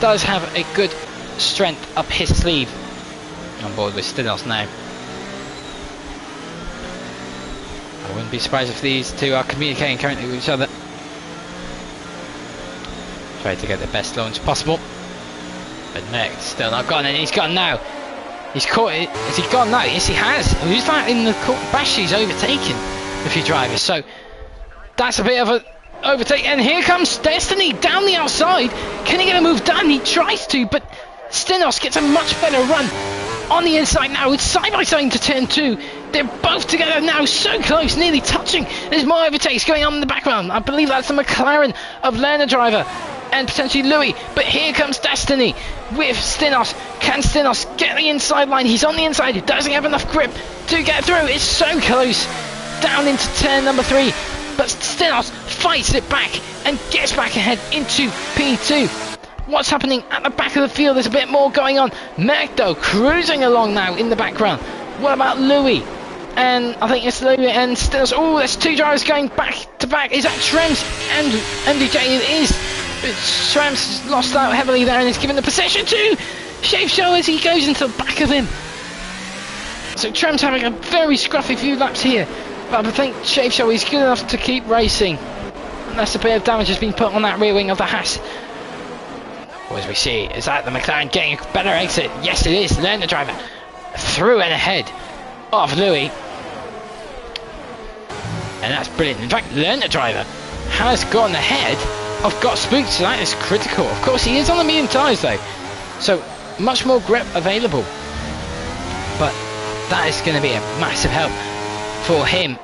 Speaker 1: does have a good strength up his sleeve. On board with Stinos now. I wouldn't be surprised if these two are communicating currently with each other. Try to get the best launch possible. But Malc still not gone, and he's gone now. He's caught it. Has he gone now? Yes, he has. Who's that in the bash? He's overtaken a few drivers, so that's a bit of a overtake. And here comes Destiny down the outside. Can he get a move done? He tries to, but Stinos gets a much better run on the inside now. It's side by side into turn 2. They're both together now, so close, nearly touching. There's more overtakes going on in the background. I believe that's the McLaren of learner driver and potentially Louis, but here comes Destiny with Stinos. Can Stinos get the inside line? He's on the inside. Does he have enough grip to get through? It's so close down into turn number 3, but Stinos fights it back and gets back ahead into P2. What's happening at the back of the field? There's a bit more going on. Malc though cruising along now in the background. What about Louis? And I think it's Louis and Stinos. Oh, there's two drivers going back to back. Is that Trems and MDJ? It is. But Trems lost out heavily there and is given the position to Shave Show as he goes into the back of him. So Trems having a very scruffy few laps here, but I think Shave Show is good enough to keep racing. Unless a bit of damage has been put on that rear wing of the Haas. Or as we see, is that the McLaren getting a better exit? Yes, it is. Learner driver through and ahead of Louis. And that's brilliant. In fact, learner driver has gone ahead of Got Spooked, so that is critical. Of course, he is on the medium tyres though, so much more grip available. But that is going to be a massive help for him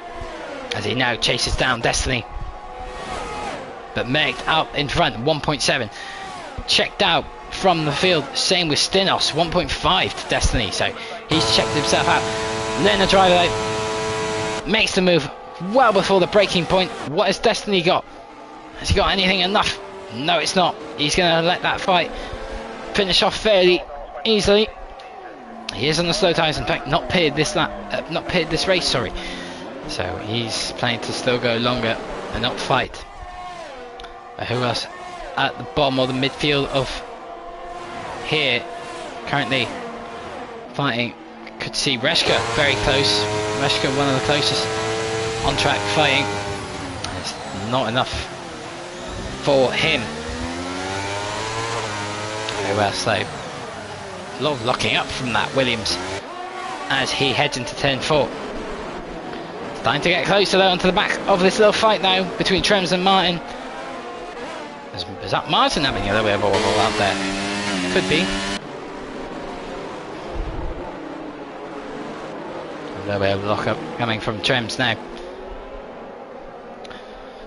Speaker 1: as he now chases down Destiny. But Malc out in front, 1.7. Checked out from the field, same with Stinos, 1.5 to Destiny, so he's checked himself out. Learner driver though makes the move well before the breaking point. What has Destiny got? Has he got anything enough? No, it's not. He's going to let that fight finish off fairly easily. He is on the slow tyres. In fact, not pitted this race. Sorry. So he's planning to still go longer and not fight. But who else at the bottom of the midfield of here currently fighting? Could see Reshka very close. Reshka, one of the closest on track fighting. It's not enough for him. Who else though? A lot of locking up from that Williams as he heads into turn 4. Starting to get closer though onto the back of this little fight now between Trems and Martin. Is that Martin having a little bit of a wobble out there? Could be. A little bit of lock up coming from Trems now.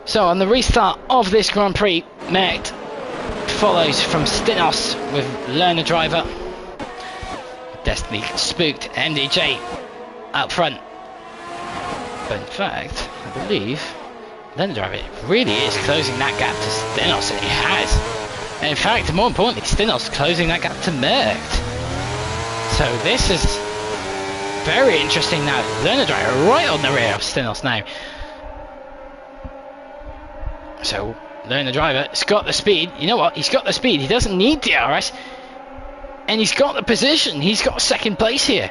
Speaker 1: So on the restart of this Grand Prix, Mert follows from Stinos with Learner Driver. Destiny spooked MDJ out front. But in fact, I believe Learner Driver really is closing that gap to Stinos, and he has. And in fact, more importantly, Stinos closing that gap to Mert. So this is very interesting now. Learner Driver right on the rear of Stinos now. So Learner Driver has got the speed. You know what? He's got the speed. He doesn't need DRS. And he's got the position. He's got second place here.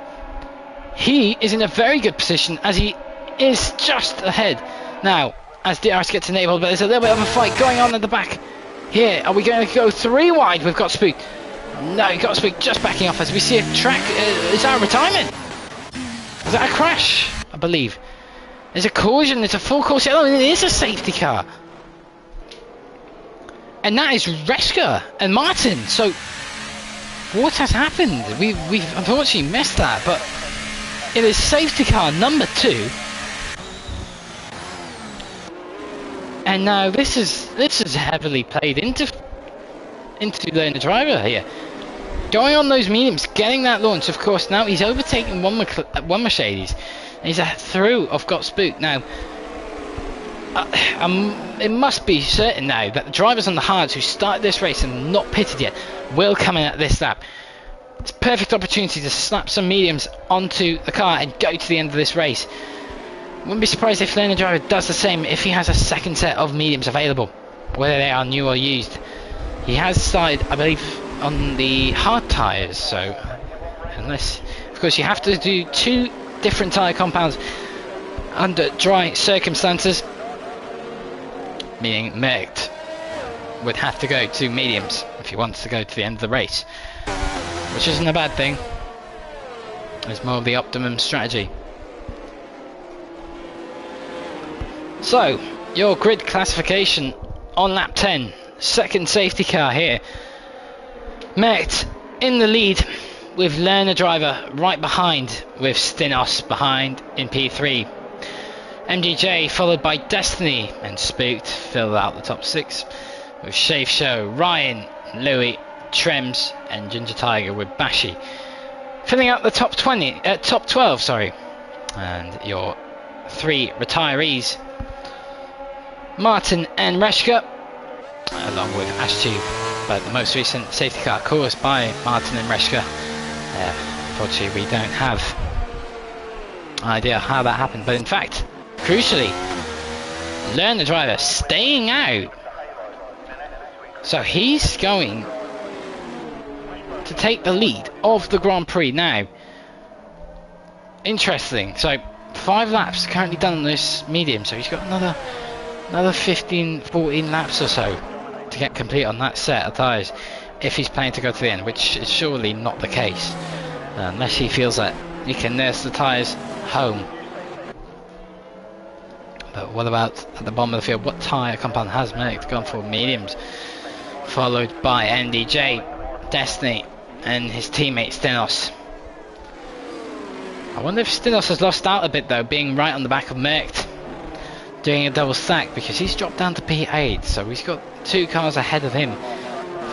Speaker 1: He is in a very good position as he is just ahead. Now, as DRS gets enabled, but there's a little bit of a fight going on at the back. Here, are we going to go 3 wide? We've got Spook. No, we've got Spook just backing off as we see a track. Is that a retirement? Is that a crash? I believe. There's a collision. It's a full course. Oh, it is a safety car. And that is Reska and Martin. So what has happened? We've unfortunately missed that, but it is safety car number 2. And now this is heavily played into Learner Driver here. Going on those mediums, getting that launch, of course. Now he's overtaking one Mercedes. And he's through of Got Spook. Now it must be certain now that the drivers on the hards who started this race and not pitted yet will come in at this lap. It's a perfect opportunity to slap some mediums onto the car and go to the end of this race. Wouldn't be surprised if Learner Driver does the same if he has a second set of mediums available, whether they are new or used. He has started, I believe, on the hard tyres, so unless, of course, you have to do 2 different tyre compounds under dry circumstances, meaning Mert would have to go to mediums if he wants to go to the end of the race, which isn't a bad thing. It's more of the optimum strategy. So, your grid classification on lap 10, second safety car here. Mert in the lead with Learner Driver right behind, with Stinos behind in P3. MDJ followed by Destiny and Spooked fill out the top 6 with Shave Show, Ryan, Louis, Trems and Ginger Tiger with Bashi filling out the top 12, sorry. And your 3 retirees, Martin and Reshka, along with Ashtube, but the most recent safety car caused by Martin and Reshka. Unfortunately, we don't have an idea how that happened, but in fact, crucially, Learner Driver staying out. So he's going to take the lead of the Grand Prix now. Interesting. So 5 laps currently done on this medium, so he's got another 15-14 laps or so to get complete on that set of tyres if he's planning to go to the end, which is surely not the case unless he feels that he can nurse the tyres home. But what about at the bottom of the field? What tyre compound has Malc gone for? Mediums, followed by NDJ, Destiny and his teammate Stinos. I wonder if Stinos has lost out a bit though, being right on the back of Malc, doing a double stack, because he's dropped down to P8, so he's got 2 cars ahead of him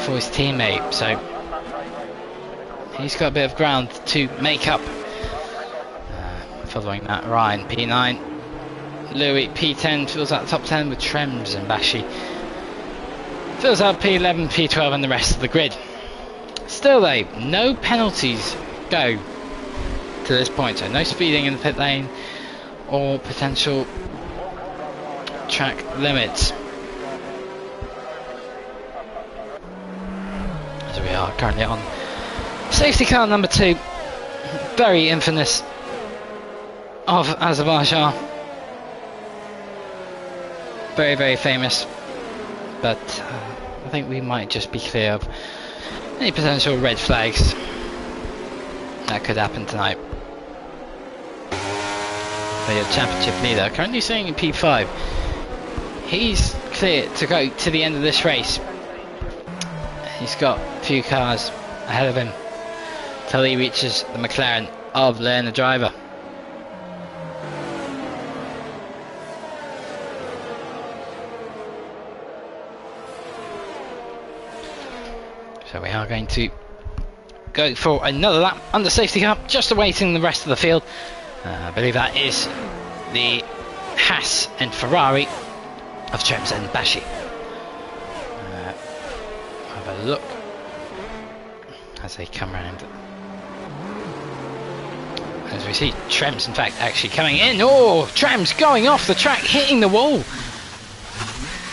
Speaker 1: for his teammate, so he's got a bit of ground to make up. Following that, Ryan P9 Louis P10 fills out the top 10 with Trems and Bashi. Fills out P11, P12 and the rest of the grid. Still though, no penalties go to this point, so no speeding in the pit lane or potential track limits. So we are currently on safety car number 2, very infamous of Azerbaijan. Very, very famous, but I think we might just be clear of any potential red flags that could happen tonight. So your championship leader, currently sitting in P5, he's clear to go to the end of this race. He's got a few cars ahead of him till he reaches the McLaren of Lerner driver. So we are going to go for another lap on the safety car, just awaiting the rest of the field. I believe that is the Haas and Ferrari of Trems and Bashi. Have a look as they come round. As we see Trems in fact actually coming in. Oh, Trems going off the track, hitting the wall.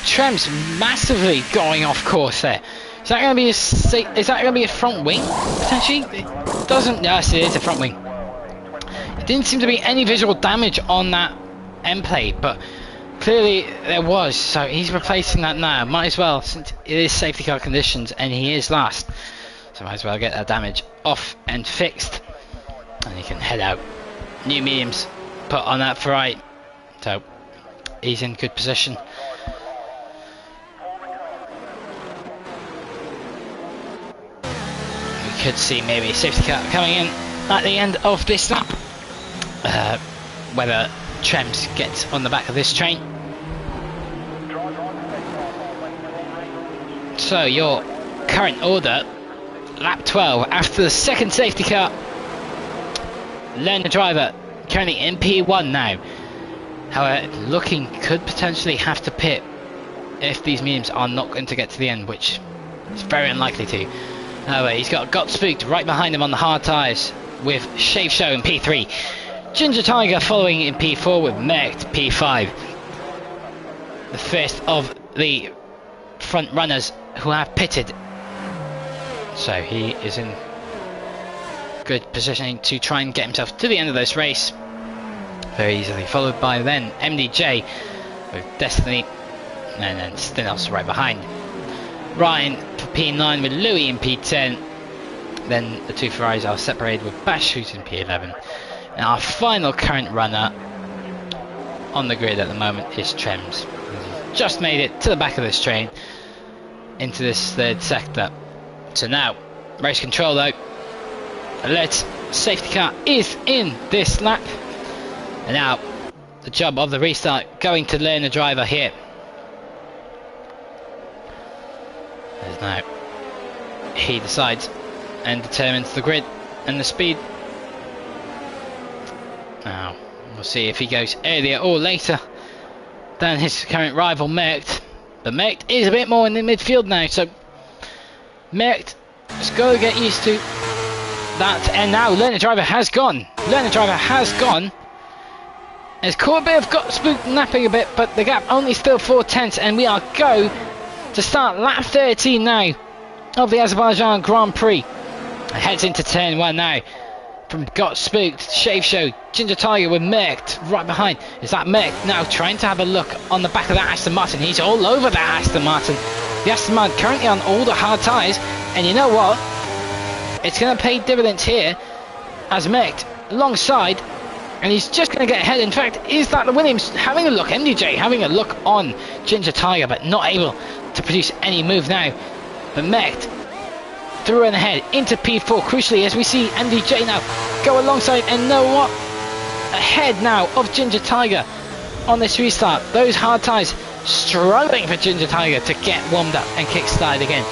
Speaker 1: Trems massively going off course there. Is that going to be a front wing potentially? It doesn't. Yes, it is a front wing. It didn't seem to be any visual damage on that end plate, but clearly there was. So he's replacing that now. Might as well, since it is safety car conditions and he is last. So might as well get that damage off and fixed, and he can head out. New mediums put on that Ferrari, so he's in good position. Could see maybe a safety car coming in at the end of this lap. Whether Trems gets on the back of this train. So your current order, lap 12 after the second safety car. Lerner driver currently in P1 now. However, looking could potentially have to pit if these mediums are not going to get to the end, which is very unlikely to. However, he's got Spooked right behind him on the hard tyres with Shave Show in P3. Ginger Tiger following in P4 with Merc P5. The first of the front runners who have pitted. So he is in good positioning to try and get himself to the end of this race. Very easily followed by then MDJ with Destiny and then Stinos right behind. Ryan for P9 with Louis in P10. Then the two Ferraris are separated with Bash who's in P11. And our final current runner on the grid at the moment is Trems. He's just made it to the back of this train into this third sector. So now, race control though. Alert, safety car is in this lap. And now, the job of the restart going to Lerner driver here. As now he decides and determines the grid and the speed. Now we'll see if he goes earlier or later than his current rival Merc. But Merc is a bit more in the midfield now, so Merc just got to get used to that. And now Lerner driver has gone. Lerner driver has gone. It's caught a bit of got Spooked napping a bit, but the gap only still 4/10, and we are go to start lap 13 now of the Azerbaijan Grand Prix. Heads into turn 1 now. From Got Spooked, Shave Show, Ginger Tiger with Merc right behind. Is that Merc now trying to have a look on the back of that Aston Martin? He's all over that Aston Martin. The Aston Martin currently on all the hard tyres, and you know what? It's going to pay dividends here as Merc alongside, and he's just going to get ahead. In fact, is that the Williams having a look? MDJ having a look on Ginger Tiger, but not able to produce any move now. But Merc through and ahead into P4 crucially, as we see MDJ now go alongside, and know what? Ahead now of Ginger Tiger on this restart. Those hard tyres struggling for Ginger Tiger to get warmed up and kick-started again.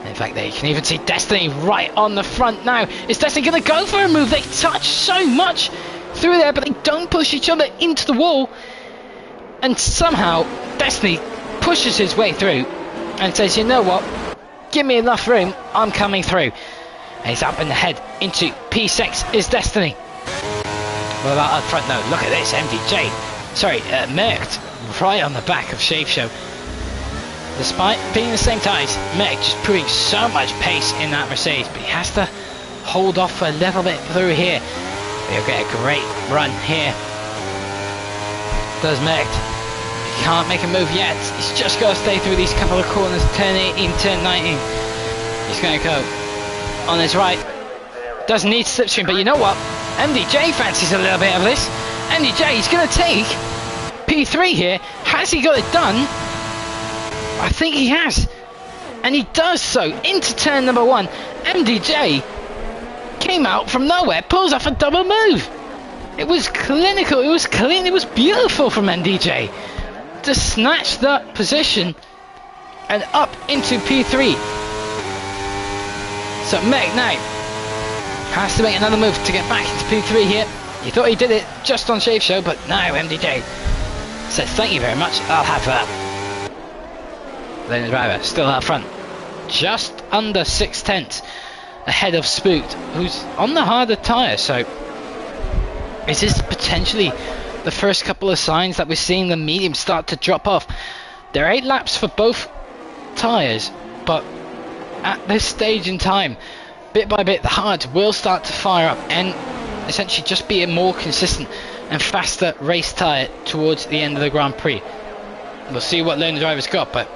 Speaker 1: In fact, there you can even see Destiny right on the front now. Is Destiny going to go for a move? They touch so much. through there, but they don't push each other into the wall. And somehow Destiny pushes his way through and says, you know what, give me enough room, I'm coming through. And he's up in the head into P6 is Destiny. What about up front though? Look at this, MDJ. Sorry, Mercked right on the back of Shave Show. Despite being the same tyres, Merck just putting so much pace in that Mercedes, but he has to hold off a little bit through here. He'll get a great run here. Does Merck. He can't make a move yet. He's just got to stay through these couple of corners. Turn 18, turn 19. He's going to go on his right. Doesn't need slipstream, but you know what? MDJ fancies a little bit of this. MDJ, he's going to take P3 here. Has he got it done? I think he has. And he does so into turn number 1. MDJ came out from nowhere, pulls off a double move. It was clinical, it was clean, it was beautiful from MDJ to snatch that position and up into P3. So Meg now has to make another move to get back into P3 here. He thought he did it just on Shave Show, but now MDJ says thank you very much, I'll have that. Then the driver still up front, just under 6/10 ahead of Spooked, who's on the harder tyre. So is this potentially the first couple of signs that we're seeing the mediums start to drop off? There are 8 laps for both tyres, but at this stage in time, bit by bit, the hards will start to fire up and essentially just be a more consistent and faster race tyre towards the end of the Grand Prix. We'll see what learner driver's got, but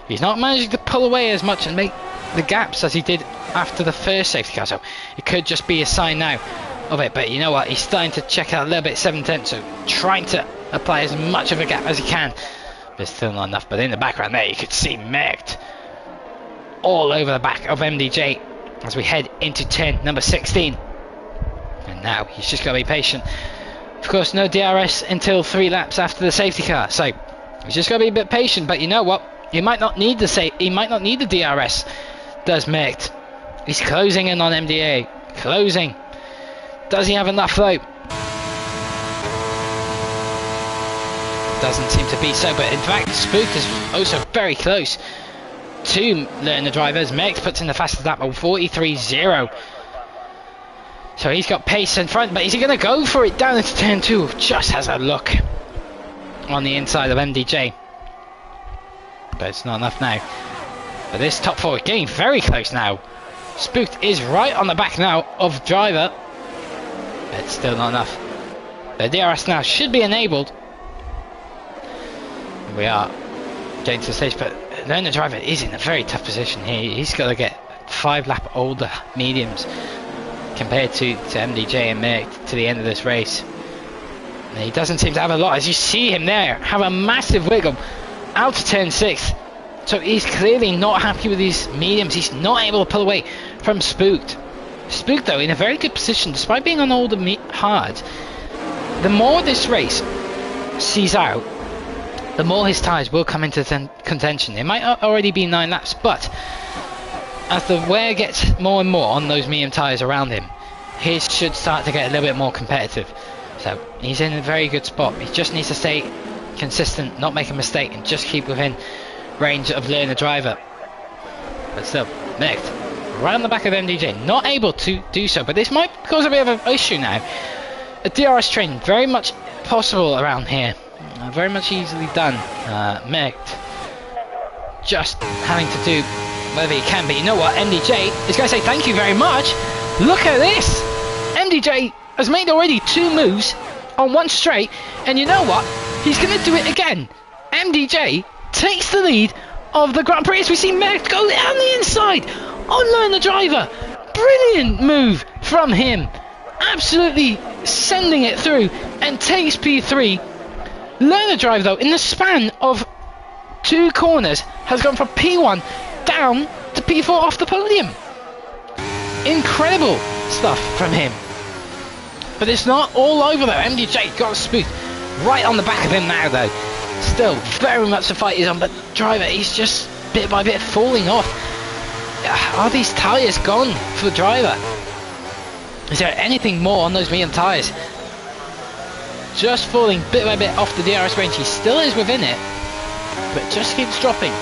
Speaker 1: he's not managing to pull away as much and make the gaps as he did after the first safety car, so it could just be a sign now of it. But you know what, he's starting to check out a little bit 7/10, so trying to apply as much of a gap as he can, but still not enough. But in the background there you could see Mercked all over the back of MDJ as we head into turn number 16, and now he's just got to be patient. Of course, no DRS until 3 laps after the safety car, so he's just got to be a bit patient. But you know what, he might not need the DRS. Does Mercked. He's closing in on MDA. Closing. Does he have enough though? Doesn't seem to be so, but in fact Spooked is also very close to learning the drivers. Mercked puts in the fastest lap of 43.0. So he's got pace in front, but is he going to go for it down into turn 2? Just has a look on the inside of MDJ. But it's not enough now. But this top 4 getting very close now. Spooked is right on the back now of driver. But it's still not enough. The DRS now should be enabled. We are getting to the stage, but learner driver is in a very tough position here. He's got to get 5 lap older mediums compared to MDJ and Merck to the end of this race. And he doesn't seem to have a lot, as you see him there have a massive wiggle out to turn 6. So he's clearly not happy with these mediums. He's not able to pull away from Spooked. Spooked though in a very good position despite being on older hard. The more this race sees out, the more his tyres will come into contention. It might already be 9 laps, but as the wear gets more and more on those medium tyres around him, his should start to get a little bit more competitive. So he's in a very good spot. He just needs to stay consistent, not make a mistake, and just keep within range of learner driver. But still, next, right on the back of MDJ, not able to do so, but this might cause a bit of an issue now. A DRS train, very much possible around here, very much easily done. Mercked just having to do whatever he can, but you know what, MDJ is going to say thank you very much. Look at this, MDJ has made already 2 moves on 1 straight, and you know what, he's going to do it again. MDJ takes the lead of the Grand Prix as we see Mercked go down the inside on learner driver. Brilliant move from him, absolutely sending it through and takes P3. Learner driver though in the span of 2 corners has gone from P1 down to P4 off the podium. Incredible stuff from him. But it's not all over though. MDJ got Spooked right on the back of him now though. Still very much the fight is on, but driver, he's just bit by bit falling off. Are these tyres gone for the driver? Is there anything more on those medium tyres? just falling bit by bit off the DRS range. He still is within it, but just keeps dropping.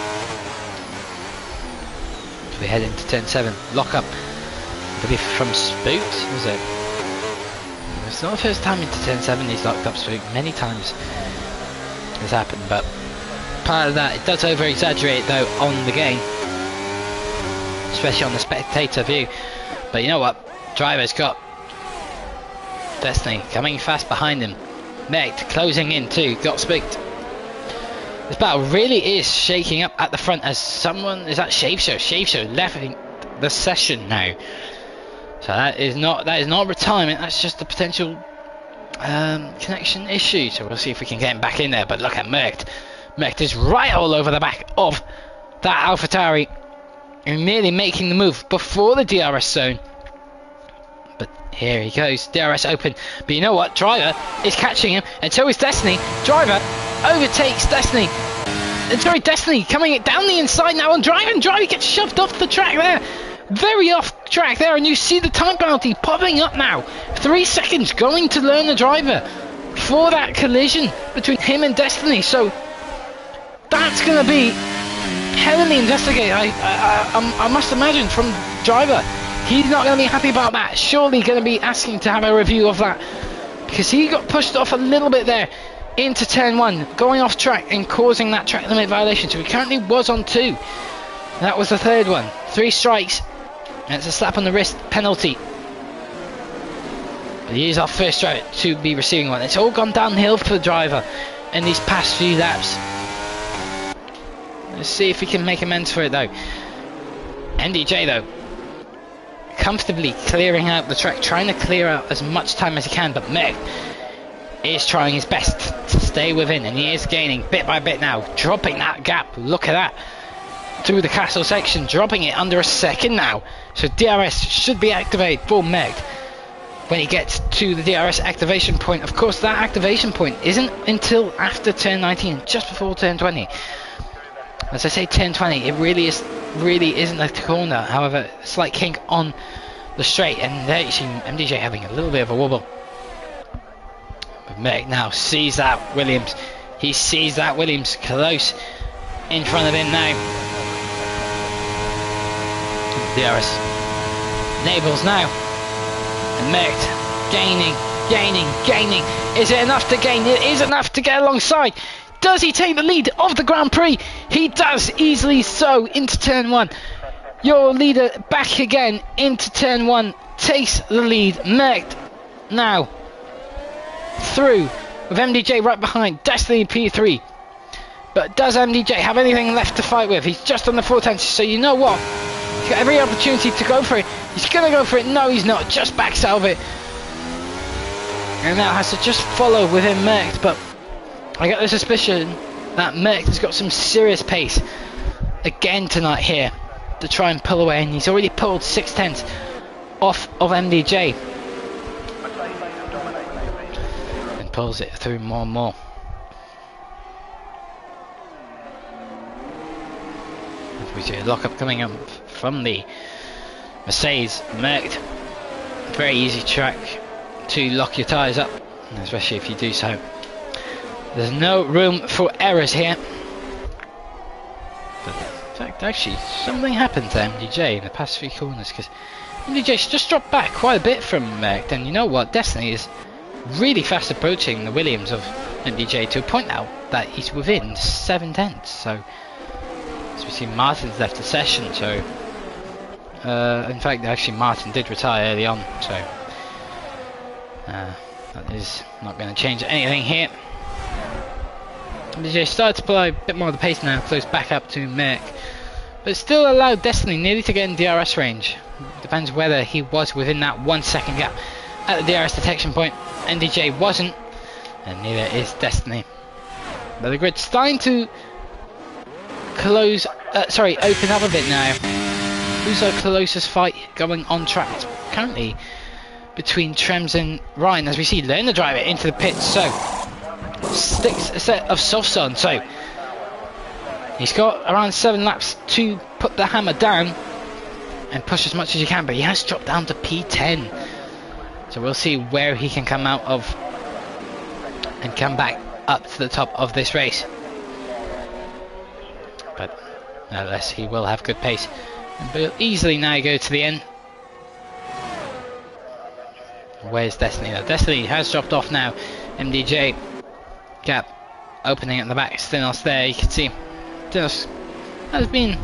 Speaker 1: We head into turn 7, lock up. I believe from Spooked, was it? It's not the first time into turn 7 he's locked up Spooked. Many times has happened, but part of that, it does over exaggerate though on the game, especially on the spectator view. But you know what? Driver's got Destiny coming fast behind him. Mect closing in too, got Spooked. This battle really is shaking up at the front as someone is at Shave Show left the session now. So that is not retirement, that's just a potential connection issue. So we'll see if we can get him back in there. But look at Mect. Mect is right all over the back of that AlphaTauri and nearly making the move before the DRS zone. But here he goes, DRS open. But you know what? Driver is catching him, and so is Destiny. Driver overtakes Destiny. And sorry, Destiny coming down the inside now on Driver, and Driver gets shoved off the track there. Very off track there, and you see the time penalty popping up now. 3 seconds going to learn the Driver for that collision between him and Destiny. So that's going to be heavily investigated. I must imagine from Driver. He's not going to be happy about that. Surely going to be asking to have a review of that, because he got pushed off a little bit there into turn 1, going off track and causing that track limit violation. So he currently was on 2. That was the third one. 3 strikes. And it's a slap on the wrist penalty. But he is our first driver to be receiving one. It's all gone downhill for the Driver in these past few laps. Let's see if we can make amends for it though. MDJ though, comfortably clearing out the track, trying to clear out as much time as he can, but Meg is trying his best to stay within, and he is gaining bit by bit now, dropping that gap. Look at that, through the castle section, dropping it under a second now. So DRS should be activated for Meg when he gets to the DRS activation point. Of course, that activation point isn't until after turn 19, just before turn 20. As I say, turn 20, it really isn't a corner. However, slight kink on the straight, and there you see MDJ having a little bit of a wobble. But Meg now sees that Williams. He sees that Williams close in front of him now. DRS enables now. And Meg gaining. Is it enough to gain? It is enough to get alongside. Does he take the lead of the Grand Prix? He does, easily so, into turn 1. Your leader back again into turn 1, takes the lead. Mect now through with MDJ right behind, Destiny P3. But does MDJ have anything left to fight with? He's just on the 410, so you know what? He's got every opportunity to go for it. He's going to go for it. No, he's not. Just backs out of it. And now has to just follow within Mect, but I get the suspicion that Mect has got some serious pace again tonight here to try and pull away, and he's already pulled 6/10 off of MDJ and pulls it through more and more. We see a lock-up coming up from the Mercedes. Mect, very easy track to lock your tyres up, especially if you do so. There's no room for errors here. But in fact, actually, something happened to MDJ in the past 3 corners, because MDJ's just dropped back quite a bit from Mect, and you know what? Destiny is really fast approaching the Williams of MDJ to a point now that he's within 7/10. So, as we see, Martin's left the session. So, in fact, actually, Martin did retire early on. So, that is not going to change anything here. MDJ started to play a bit more of the pace now, close back up to Mect, but still allowed Destiny nearly to get in DRS range. Depends whether he was within that 1 second gap at the DRS detection point. MDJ wasn't, and neither is Destiny. But the grid's starting to close, open up a bit now. Who's our closest fight going on track? It's currently between Trems and Ryan, as we see Learn the Driver into the pits. So sticks a set of softs on, so he's got around 7 laps to put the hammer down and push as much as he can, but he has dropped down to P10, so we'll see where he can come out of and come back up to the top of this race. But nonetheless, he will have good pace and will easily now go to the end. Where's Destiny now? Destiny has dropped off now. MDJ gap opening at the back. Stinos there, you can see Stinos has been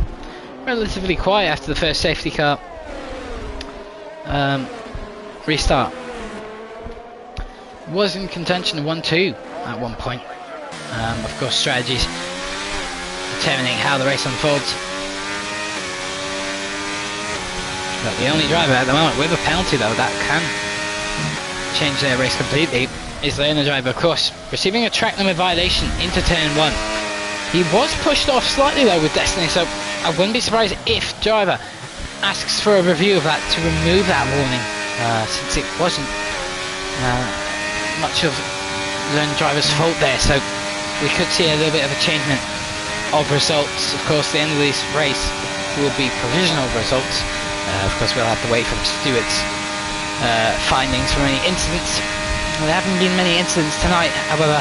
Speaker 1: relatively quiet after the first safety car restart. Was in contention 1-2 at one point. Of course, strategies determining how the race unfolds. But the only driver at the moment with a penalty though that can change their race completely is the owner driver, of course, receiving a track limit violation into turn 1. He was pushed off slightly though with Destiny, so I wouldn't be surprised if driver asks for a review of that to remove that warning, since it wasn't much of the driver's fault there, so we could see a little bit of a changement of results. Of course, the end of this race will be provisional results. Of course, we'll have to wait for Stewart's findings from any incidents. There haven't been many incidents tonight, however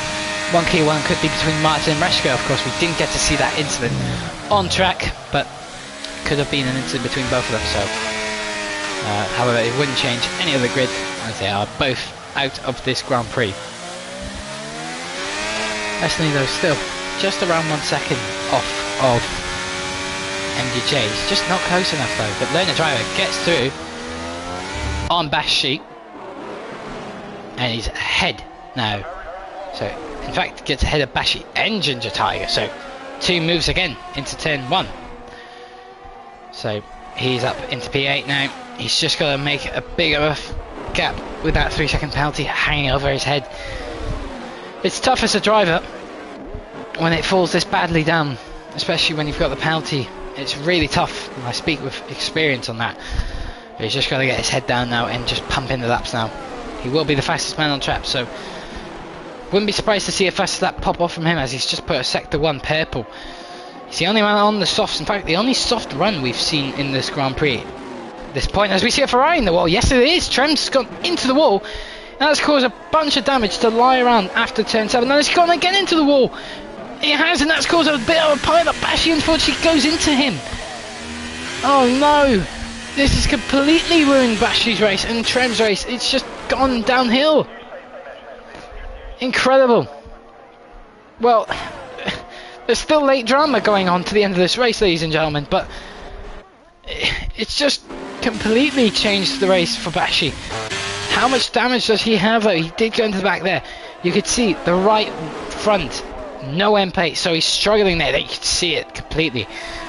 Speaker 1: one key one could be between Martin and Reshko. Of course, we didn't get to see that incident on track, but could have been an incident between both of them, so however it wouldn't change any of the grid as they are both out of this Grand Prix. Destiny though still just around 1 second off of MDJ. He's just not close enough though, but Learner Driver gets through on Bash Sheet and he's ahead now, so in fact gets ahead of Bashi and Ginger Tiger, so 2 moves again into turn 1. So he's up into P8 now. He's just got to make a bigger gap with that 3-second penalty hanging over his head. It's tough as a driver when it falls this badly down, especially when you've got the penalty. It's really tough, and I speak with experience on that. But he's just got to get his head down now and just pump in the laps now. He will be the fastest man on track, so wouldn't be surprised to see a fast lap pop off from him, as he's just put a sector 1 purple. He's the only man on the softs, in fact the only soft run we've seen in this Grand Prix at this point, as we see a Ferrari in the wall. Yes it is, Trem's gone into the wall. That's caused a bunch of damage to lie around after turn 7. Now he's gone again into the wall. It has, and that's caused a bit of a pile up. Bashi unfortunately goes into him. Oh no, this has completely ruined Bashi's race and Trem's race. It's just gone downhill. Incredible. Well, there's still late drama going on to the end of this race, ladies and gentlemen, but it's just completely changed the race for Bashi. How much damage does he have though? He did go into the back there. You could see the right front, no end plate, so he's struggling there. You could see it completely.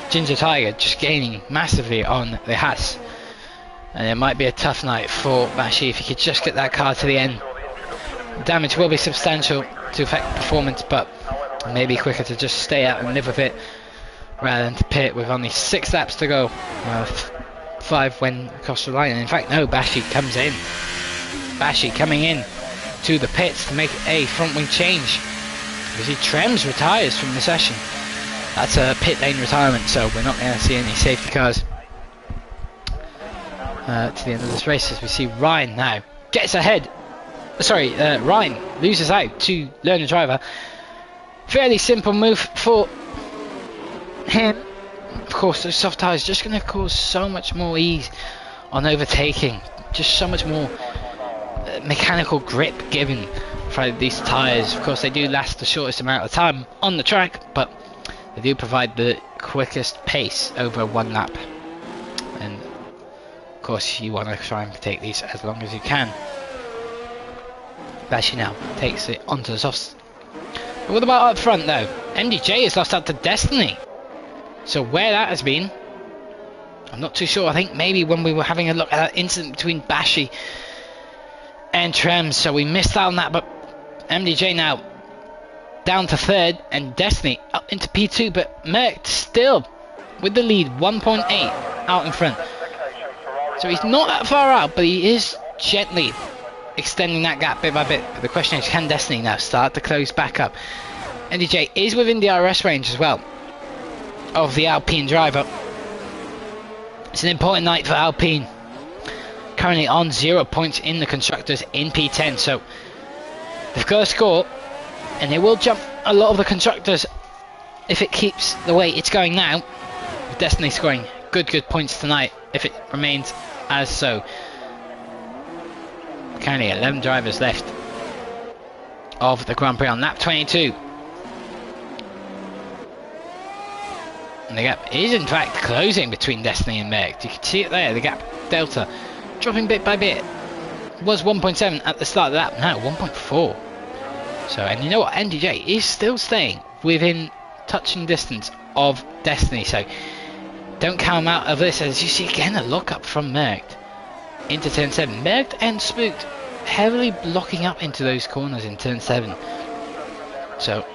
Speaker 1: Ginger Tiger just gaining massively on the Haas. And it might be a tough night for Bashi if he could just get that car to the end. The damage will be substantial to affect performance, but maybe quicker to just stay out and live with it rather than to pit with only 6 laps to go. 5 when across the line. And in fact, no, Bashi comes in. Bashi coming in to the pits to make a front wing change. You see Trems retires from the session. That's a pit lane retirement, so we're not going to see any safety cars to the end of this race, as we see Ryan now gets ahead. Sorry, Ryan loses out to Learner Driver. Fairly simple move for him. Of course, those soft tyres just going to cause so much more ease on overtaking. Just so much more mechanical grip given for these tyres. Of course, they do last the shortest amount of time on the track, but they do provide the quickest pace over 1 lap. And of course, you want to try and take these as long as you can. Bashi now takes it onto the softs. But what about up front though? MDJ has lost out to Destiny. So where that has been, I'm not too sure. I think maybe when we were having a look at that incident between Bashi and Trems, so we missed out on that. But MDJ now down to 3rd and Destiny up into P2, but Merck still with the lead, 1.8 out in front. So he's not that far out, but he is gently extending that gap bit by bit. But the question is, can Destiny now start to close back up? MDJ is within the RS range as well of the Alpine driver. It's an important night for Alpine, currently on 0 points in the constructors in P10, so they've got to score And it will jump a lot of the constructors if it keeps the way it's going now. With Destiny scoring good points tonight if it remains as so. Currently 11 drivers left of the Grand Prix on lap 22. And the gap is in fact closing between Destiny and Merc. You can see it there, the gap delta dropping bit by bit. It was 1.7 at the start of the lap, now 1.4. So, and you know what, MDJ is still staying within touching distance of Destiny, so don't count him out of this. As you see again, a lock-up from Merc into turn 7. Merc and Spooked heavily blocking up into those corners in turn 7. So,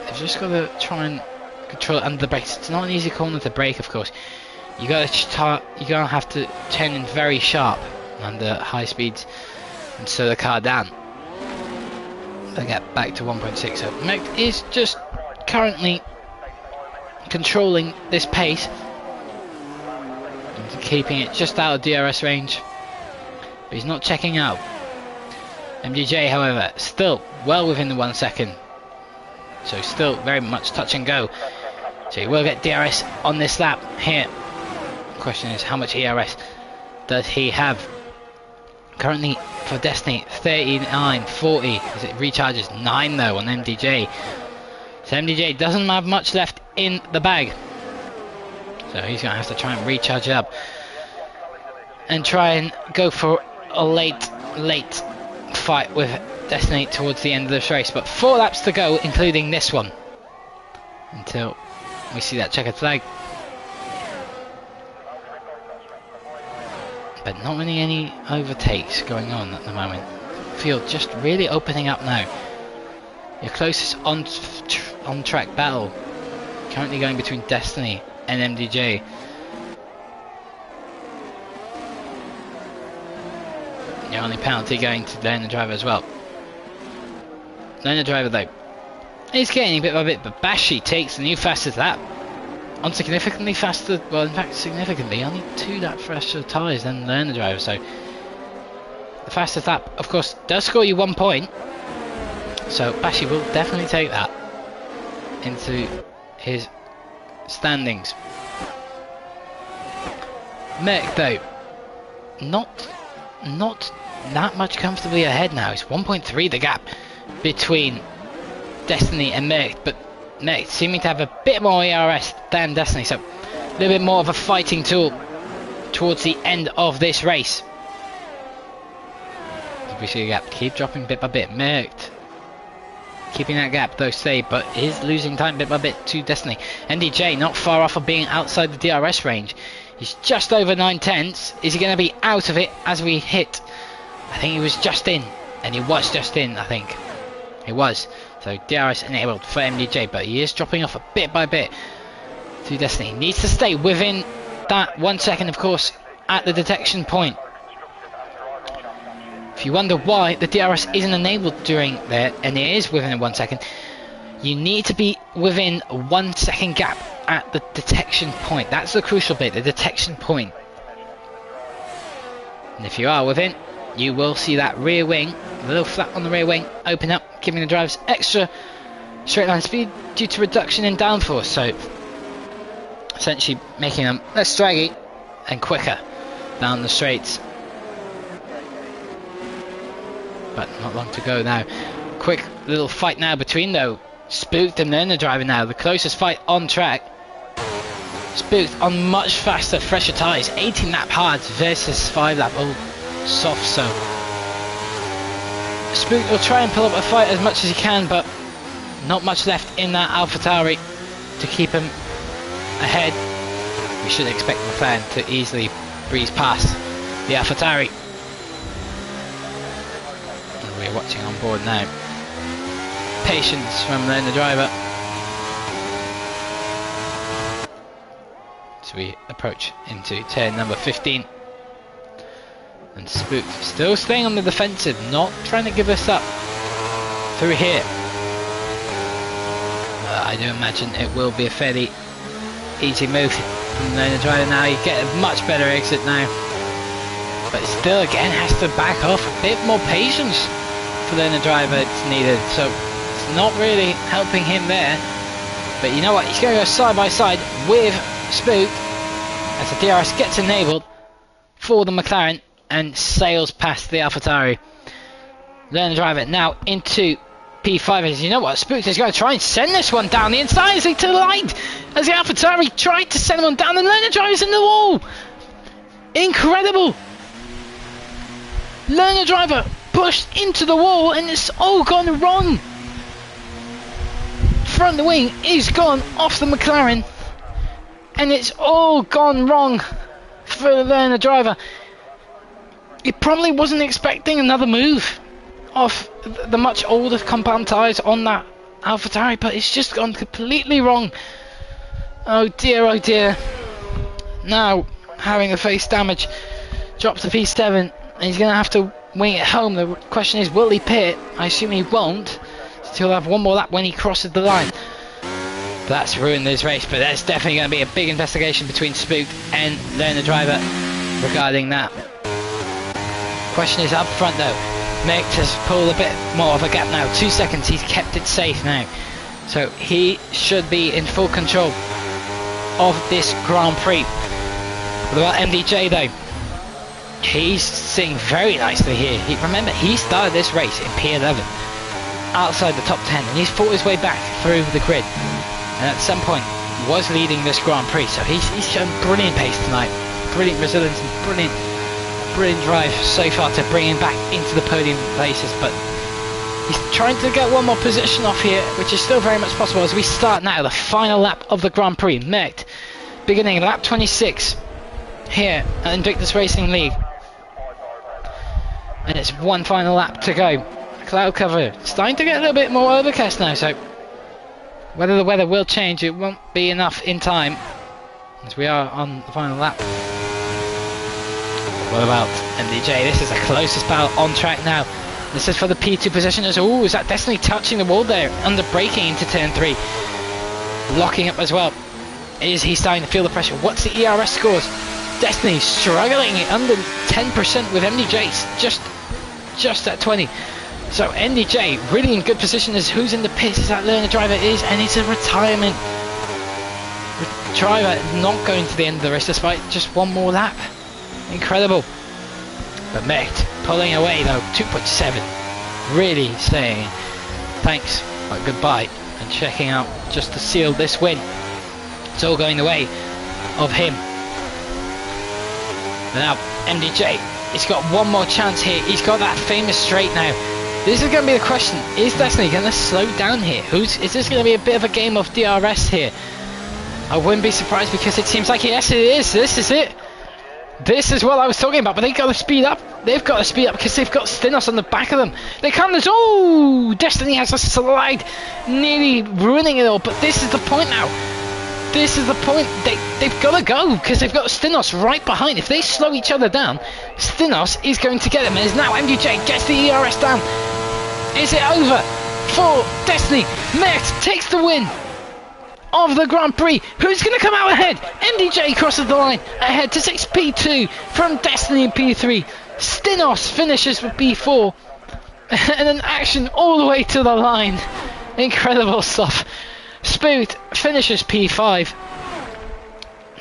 Speaker 1: they've just got to try and control it under the brakes. It's not an easy corner to brake, of course. You're gonna have to turn in very sharp under high speeds and slow the car down. They get back to 1.6. So Merc is just currently controlling this pace and keeping it just out of DRS range, but he's not checking out. MDJ, however, still well within the 1 second, so still very much touch and go. So he will get DRS on this lap here. The question is, how much ERS does he have? Currently for Destiny 39.40 as it recharges 9 though on MDJ. So MDJ doesn't have much left in the bag, so he's going to have to try and recharge it up and try and go for a late fight with Destiny towards the end of this race. But 4 laps to go, including this one, until we see that checkered flag. But not really any overtakes going on at the moment. Field just really opening up now. Your closest on track battle currently going between Destiny and MDJ. Your only penalty going to Learner Driver as well. Learner Driver though is getting bit by bit, but Bashi takes the new fastest lap. On significantly faster, well in fact significantly, only 2 laps faster tyres than Learner Driver. So the fastest lap of course does score you 1 point. So Bashi will definitely take that into his standings. Merc though, not that much comfortably ahead now. It's 1.3 the gap between Destiny and Merc, but Merc seeming to have a bit more ERS than Destiny, so a little bit more of a fighting tool towards the end of this race. We see the gap keep dropping bit by bit. Merc keeping that gap though stay, but is losing time bit by bit to Destiny. NDJ not far off of being outside the DRS range. He's just over 9/10. Is he going to be out of it as we hit? I think he was just in, and he was just in, I think. He was. So DRS enabled for MDJ, but he is dropping off a bit by bit to Destiny. He needs to stay within that 1 second, of course, at the detection point. If you wonder why the DRS isn't enabled during there, and it is within 1 second, you need to be within a 1 second gap at the detection point. That's the crucial bit, the detection point. And if you are within, you will see that rear wing, a little flap on the rear wing, open up, giving the drivers extra straight line speed due to reduction in downforce. So essentially making them less draggy and quicker down the straights. But not long to go now. Quick little fight now between though Spooked and Learner Driver now. The closest fight on track. Spooked on much faster, fresher tyres. 18 lap hards versus 5 lap old soft. So Spooked will try and pull up a fight as much as he can, but not much left in that AlphaTauri to keep him ahead. We should expect McLaren to easily breeze past the AlphaTauri. We're watching on board now. Patience from Learner Driver. So we approach into turn number 15. And Spooked still staying on the defensive, not trying to give us up through here. I do imagine it will be a fairly easy move from Learner Driver now. You get a much better exit now. But still again has to back off. A bit more patience for Learner Driver it's needed. So not really helping him there. But you know what? He's going to go side by side with Spook as the DRS gets enabled for the McLaren and sails past the AlphaTauri. Learner driver now into P5. As you know what? Spook is going to try and send this one down the inside as he to the line. As the AlphaTauri tried to send one down, and Learner driver's in the wall. Incredible. Learner driver pushed into the wall and it's all gone wrong. Front wing is gone off the McLaren and it's all gone wrong for the Learner driver. He probably wasn't expecting another move off the much older compound tyres on that AlphaTauri, but it's just gone completely wrong. Oh dear, oh dear. Now having the face damage, drops to P7 and he's going to have to wing it home. The question is, will he pit? I assume he won't, so he'll have one more lap when he crosses the line. That's ruined this race, but there's definitely going to be a big investigation between Spook and Learner driver regarding that. Question is up front though. Mick has pulled a bit more of a gap now. 2 seconds, he's kept it safe now. So he should be in full control of this Grand Prix. What about MDJ though? He's sitting very nicely here. Remember, he started this race in P11, outside the top 10, and he's fought his way back through the grid. And at some point, was leading this Grand Prix. So he's shown brilliant pace tonight, brilliant resilience, and brilliant drive so far to bring him back into the podium places. But he's trying to get one more position off here, which is still very much possible as we start now the final lap of the Grand Prix. Met beginning lap 26 here at Invictus Racing League. And it's one final lap to go. Cloud cover starting to get a little bit more overcast now, so whether the weather will change, it won't be enough in time as we are on the final lap. What about MDJ? This is the closest battle on track now. This is for the P2 position. Oh, is that Destiny touching the wall there? Under braking into turn 3. Locking up as well. Is he starting to feel the pressure? What's the ERS scores? Destiny struggling under 10% with MDJ. Just at 20. So MDJ really in good position as who's in the pits as that Learner driver is, and it's a retirement driver not going to the end of the race despite just one more lap. Incredible. But Mecht pulling away though, 2.7. Really saying thanks but goodbye and checking out just to seal this win. It's all going the way of him. But now MDJ, he's got one more chance here. He's got that famous straight now. This is going to be the question. Is Destiny going to slow down here? Is this going to be a bit of a game of DRS here? I wouldn't be surprised because it seems like yes it is. This is it. This is what I was talking about, but they've got to speed up. They've got to speed up because they've got Stinos on the back of them. They come, oh, Destiny has a slide, nearly ruining it all, but this is the point now. This is the point. They've got to go because they've got Stinos right behind. If they slow each other down, Stinos is going to get them. And now MDJ gets the ERS down. Is it over for Destiny? Mert takes the win of the Grand Prix. Who's going to come out ahead? MDJ crosses the line ahead to 6P2 from Destiny in P3. Stinos finishes with P4 and an action all the way to the line. Incredible stuff. Spoot finishes P5.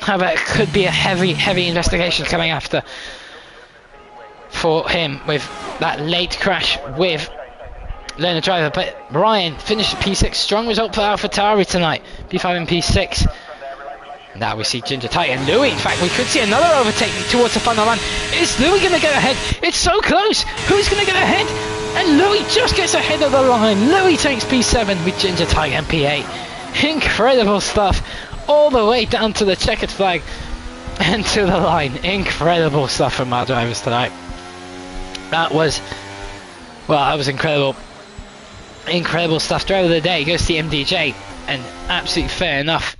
Speaker 1: However, it could be a heavy investigation coming after for him with that late crash with Learner driver. But Ryan finished P6. Strong result for AlphaTauri tonight. P5 and P6. Now we see Ginger Titan. Louis, in fact, we could see another overtaking towards the final line. Is Louis going to get ahead? It's so close. Who's going to get ahead? And Louis just gets ahead of the line. Louis takes P7 with Ginger Titan P8. Incredible stuff. All the way down to the checkered flag and to the line. Incredible stuff from our drivers tonight. That was incredible. Incredible stuff. Driver of the day goes to MDJ, and absolutely fair enough.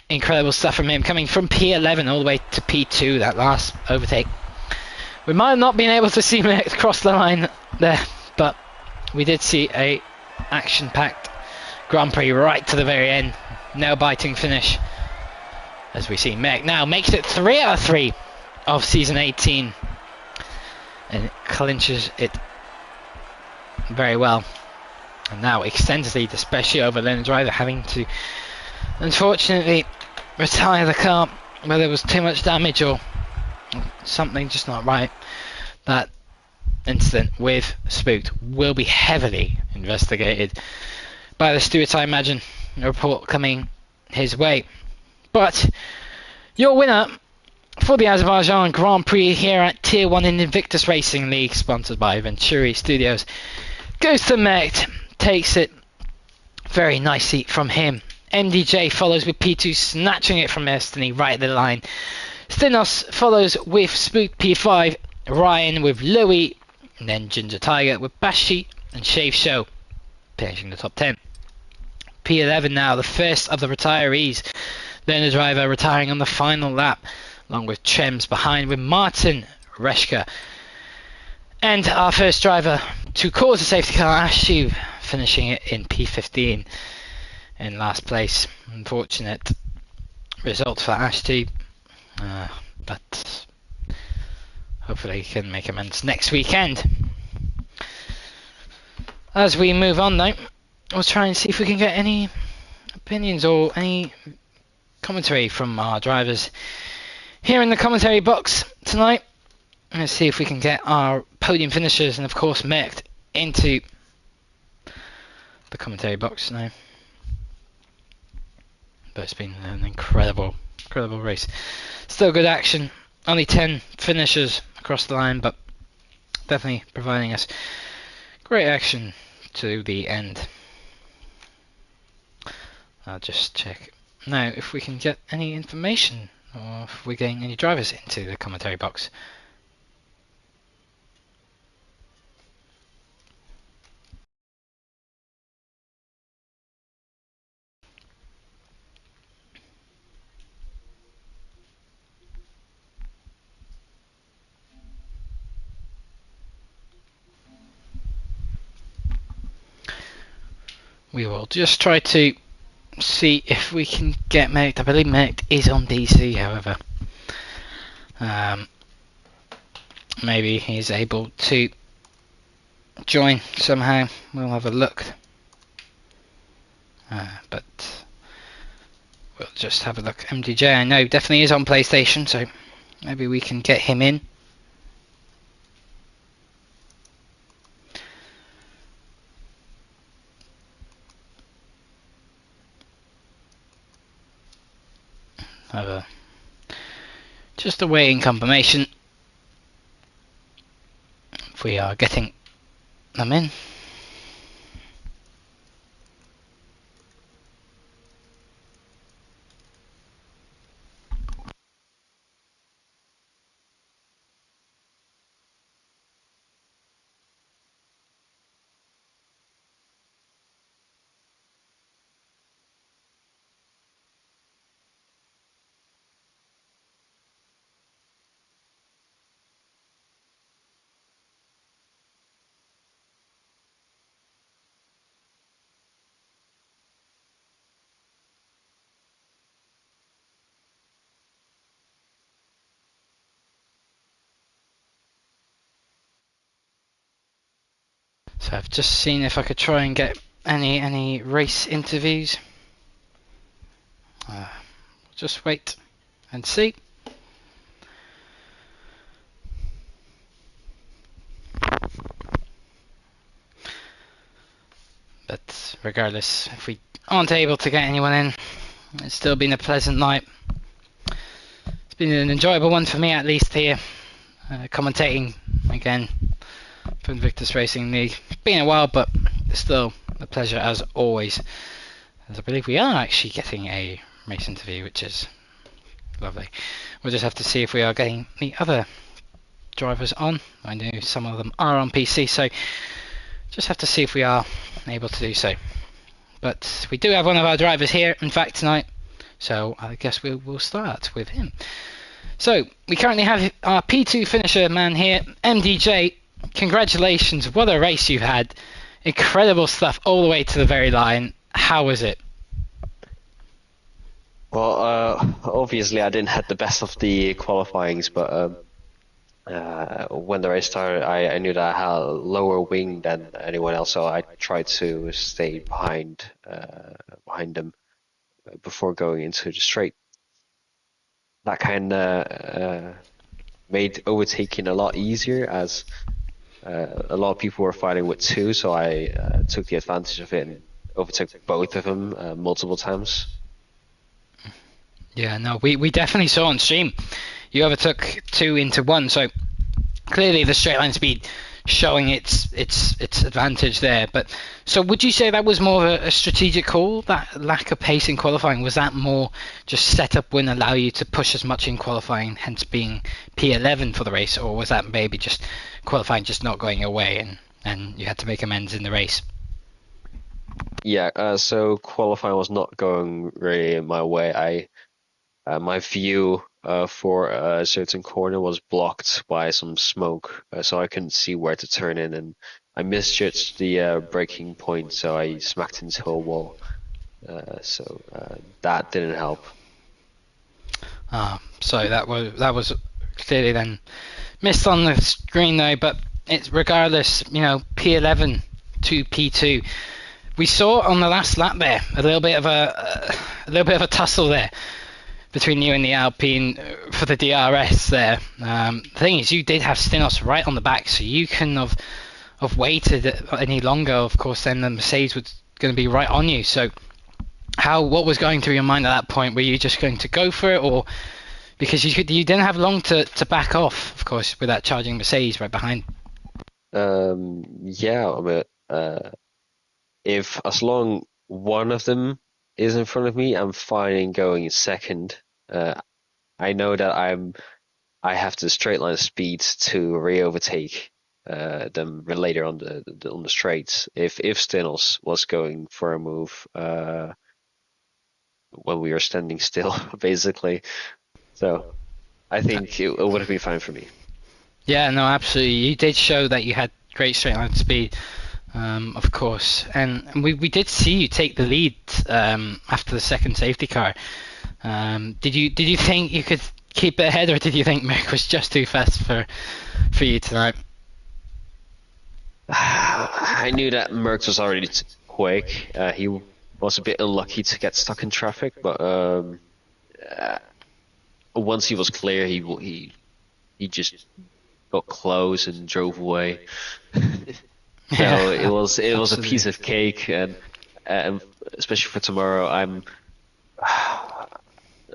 Speaker 1: Incredible stuff from him, coming from P11 all the way to P2, that last overtake. We might have not been able to see him cross the line there, but we did see a action-packed Grand Prix right to the very end. Nail-biting finish, as we see Meg now makes it 3 out of 3 of season 18, and clinches it very well. and now extends lead, especially over lane driver, having to unfortunately retire the car where there was too much damage or something just not right. That incident with Spooked will be heavily investigated by the stewards, I imagine. A report coming his way. But your winner for the Azerbaijan Grand Prix here at Tier 1 in Invictus Racing League, sponsored by Venturi Studios, goes to Malc, takes it very nicely from him. MDJ follows with P2, snatching it from Destiny right at the line. Stinos follows with Spooked P5, Ryan with Louis, and then Ginger Tiger with Bashi and Shave Show, finishing the top 10. P11 now, the first of the retirees. Then the driver retiring on the final lap, along with Trems behind with Martin Reshka. And our first driver to cause a safety car, Ashu, finishing it in P15 in last place. Unfortunate result for Ashu, but hopefully he can make amends next weekend. As we move on though, we'll try and see if we can get any opinions or any commentary from our drivers here in the commentary box tonight. Let's see if we can get our podium finishers and of course Malc into the commentary box now. But it's been an incredible race. Still good action. Only 10 finishers across the line, but definitely providing us great action to the end. I'll just check now if we can get any information or if we're getting any drivers into the commentary box. We will just try to see if we can get Malc. I believe Malc is on DC, however. Maybe he's able to join somehow. We'll have a look. But we'll just have a look. MDJ, I know, definitely is on PlayStation, so maybe we can get him in. Just awaiting confirmation if we are getting them in. So I've just seen if I could try and get any race interviews. Just wait and see. But regardless, if we aren't able to get anyone in, it's still been a pleasant night. It's been an enjoyable one for me, at least, here, commentating again for Invictus Racing League. It's been a while, but it's still a pleasure as always. As I believe we are actually getting a race interview, which is lovely. We'll just have to see if we are getting the other drivers on. I know some of them are on PC, so just have to see if we are able to do so. But we do have one of our drivers here, in fact, tonight, so I guess we'll start with him. So we currently have our P2 finisher man here, MDJ. Congratulations, what a race you've had. Incredible stuff all the way to the very line. How was it?
Speaker 2: Well, obviously I didn't have the best of the qualifyings, but When the race started, I knew that I had a lower wing than anyone else, so I tried to stay behind them before going into the straight. That kind of made overtaking a lot easier, as a lot of people were fighting with two, so I took the advantage of it and overtook both of them multiple times.
Speaker 1: Yeah, no, we definitely saw on stream you overtook two into one, so clearly the straight line speed showing its advantage there. But so would you say that was more of a strategic call, that lack of pace in qualifying? Was that more just set up wouldn't allow you to push as much in qualifying, hence being P11 for the race, or was that maybe just qualifying just not going your way and you had to make amends in the race?
Speaker 2: Yeah, so qualifying was not going really my way. My view for a certain corner was blocked by some smoke, so I couldn't see where to turn in, and I misjudged the braking point, so I smacked into a wall. So that didn't help.
Speaker 1: So that was clearly then missed on the screen though, but it's regardless, P11 to P2. We saw on the last lap there a little bit of a tussle there between you and the Alpine for the DRS there. The thing is, you did have Stinos right on the back, so you couldn't have waited any longer. Of course, then the Mercedes was going to be right on you. So, what was going through your mind at that point? Were you just going to go for it, or because you didn't have long to back off, of course, with that charging Mercedes right behind?
Speaker 2: Yeah, I mean, if as long one of them is in front of me, I'm fine in going second. I know that I have the straight line speed to re-overtake them later on the straights. If Stinos was going for a move when we were standing still, basically. So I think it would have been fine for me.
Speaker 1: Yeah, no, absolutely. You did show that you had great straight line speed. Of course, and we did see you take the lead after the second safety car. Did you think you could keep it ahead, or did you think Mick was just too fast for you tonight?
Speaker 2: I knew that Merckx was already quick. He was a bit unlucky to get stuck in traffic, but uh, once he was clear, he just got close and drove away. So it was a piece
Speaker 1: Absolutely.
Speaker 2: of cake, and especially for tomorrow,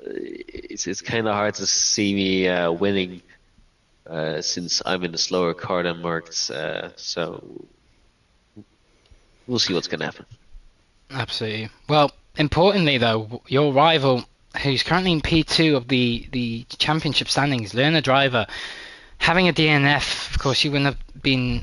Speaker 2: it's kind of hard to see me winning since I'm in a slower car than Merckx. So we'll see what's gonna happen.
Speaker 1: Absolutely. Well, importantly though, your rival, who's currently in P2 of the championship standings, Lerner Driver, having a DNF. Of course, he wouldn't have been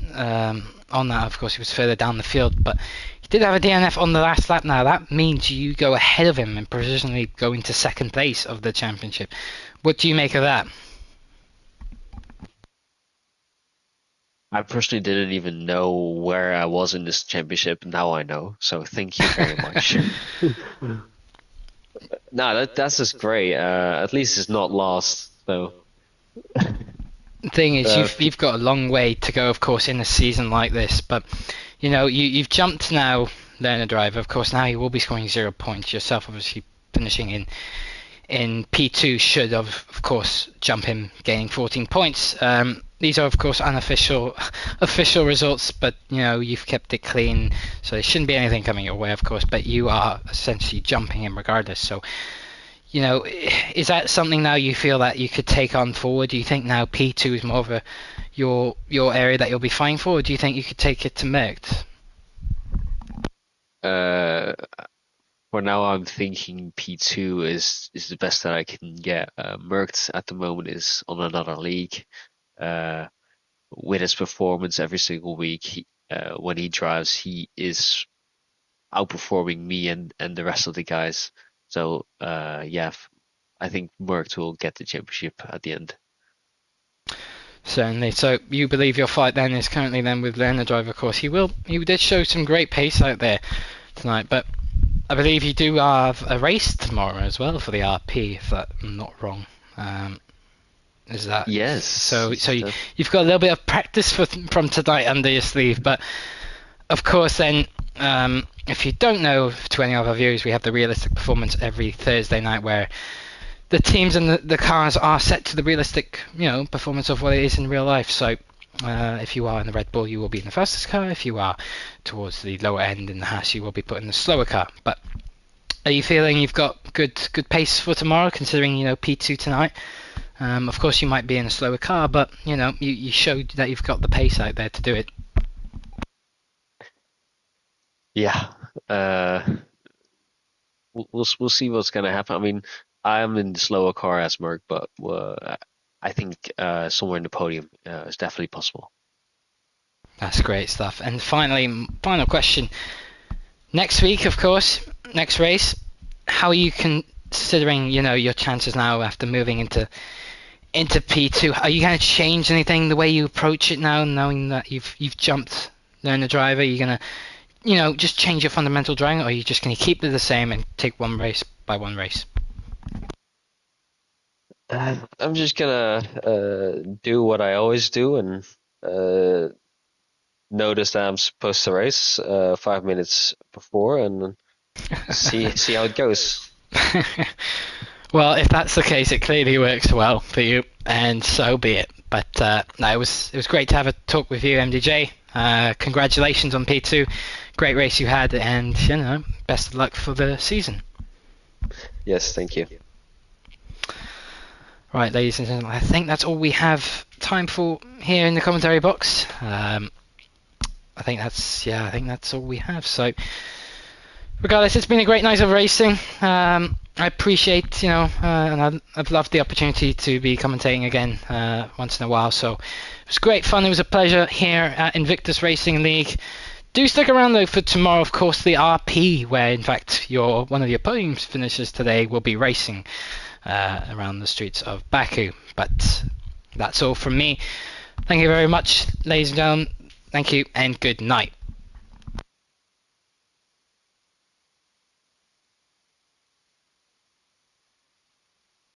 Speaker 1: on that. Of course, he was further down the field, but he did have a DNF on the last lap. Now that means you go ahead of him and provisionally go into second place of the championship. What do you make of that?
Speaker 2: I personally didn't even know where I was in this championship. Now I know, so thank you very much. No, that's just great. At least it's not lost. So,
Speaker 1: Thing is,
Speaker 2: uh,
Speaker 1: you've got a long way to go, of course, in a season like this. But you've jumped now, Lerner Driver. Of course, now you will be scoring 0 points yourself. Obviously, finishing in P2 should of course jump him, gaining 14 points. These are of course unofficial official results, but you've kept it clean, so there shouldn't be anything coming your way, of course. But you are essentially jumping him regardless. So is that something now you feel that you could take on forward? Do you think now P2 is more of your area that you'll be fighting for, or do you think you could take it to Merckx?
Speaker 2: uh, for now, I'm thinking P2 is the best that I can get. Merckx at the moment is on another league. Uh, with his performance every single week, when he drives, he is outperforming me and the rest of the guys. So yeah, I think Merckx will get the championship at the end.
Speaker 1: Certainly. So you believe your fight then is currently then with Lerner Driver, of course. He did show some great pace out there tonight, but I believe you do have a race tomorrow as well for the RP, if I'm not wrong. Is that
Speaker 2: Yes.
Speaker 1: so? You've got a little bit of practice from tonight under your sleeve, but of course, then, if you don't know, to any of our viewers, we have the realistic performance every Thursday night, where the teams and the cars are set to the realistic, performance of what it is in real life. So, if you are in the Red Bull, you will be in the fastest car. If you are towards the lower end in the Haas, you will be put in the slower car. But are you feeling you've got good pace for tomorrow, considering P2 tonight? Of course, you might be in a slower car, but you showed that you've got the pace out there to do it.
Speaker 2: Yeah. We'll see what's gonna happen. I mean, I'm in the slower car as Merc, but I think somewhere in the podium is definitely possible.
Speaker 1: That's great stuff. And finally, final question. Next week, of course, next race. How are you considering, your chances now after moving into P2? Are you going to change anything the way you approach it now, knowing that you've jumped learn the driver? Are you going to, just change your fundamental driving, or are you just going to keep it the same and take one race by one race?
Speaker 2: I'm just gonna do what I always do and notice that I'm supposed to race 5 minutes before and see how it goes.
Speaker 1: Well, if that's the case, it clearly works well for you, and so be it. But no, it was great to have a talk with you, MDJ. Congratulations on P2. Great race you had, and best of luck for the season.
Speaker 2: Yes, thank you.
Speaker 1: Right, ladies and gentlemen, I think that's all we have time for here in the commentary box. I think that's all we have. So, regardless, it's been a great night of racing. I appreciate, and I've loved the opportunity to be commentating again once in a while. So, it was great fun. It was a pleasure here at Invictus Racing League. Do stick around though for tomorrow, of course, the RP, where in fact one of your podium finishers today will be racing around the streets of Baku. But that's all from me. Thank you very much, ladies and gentlemen. Thank you and good night.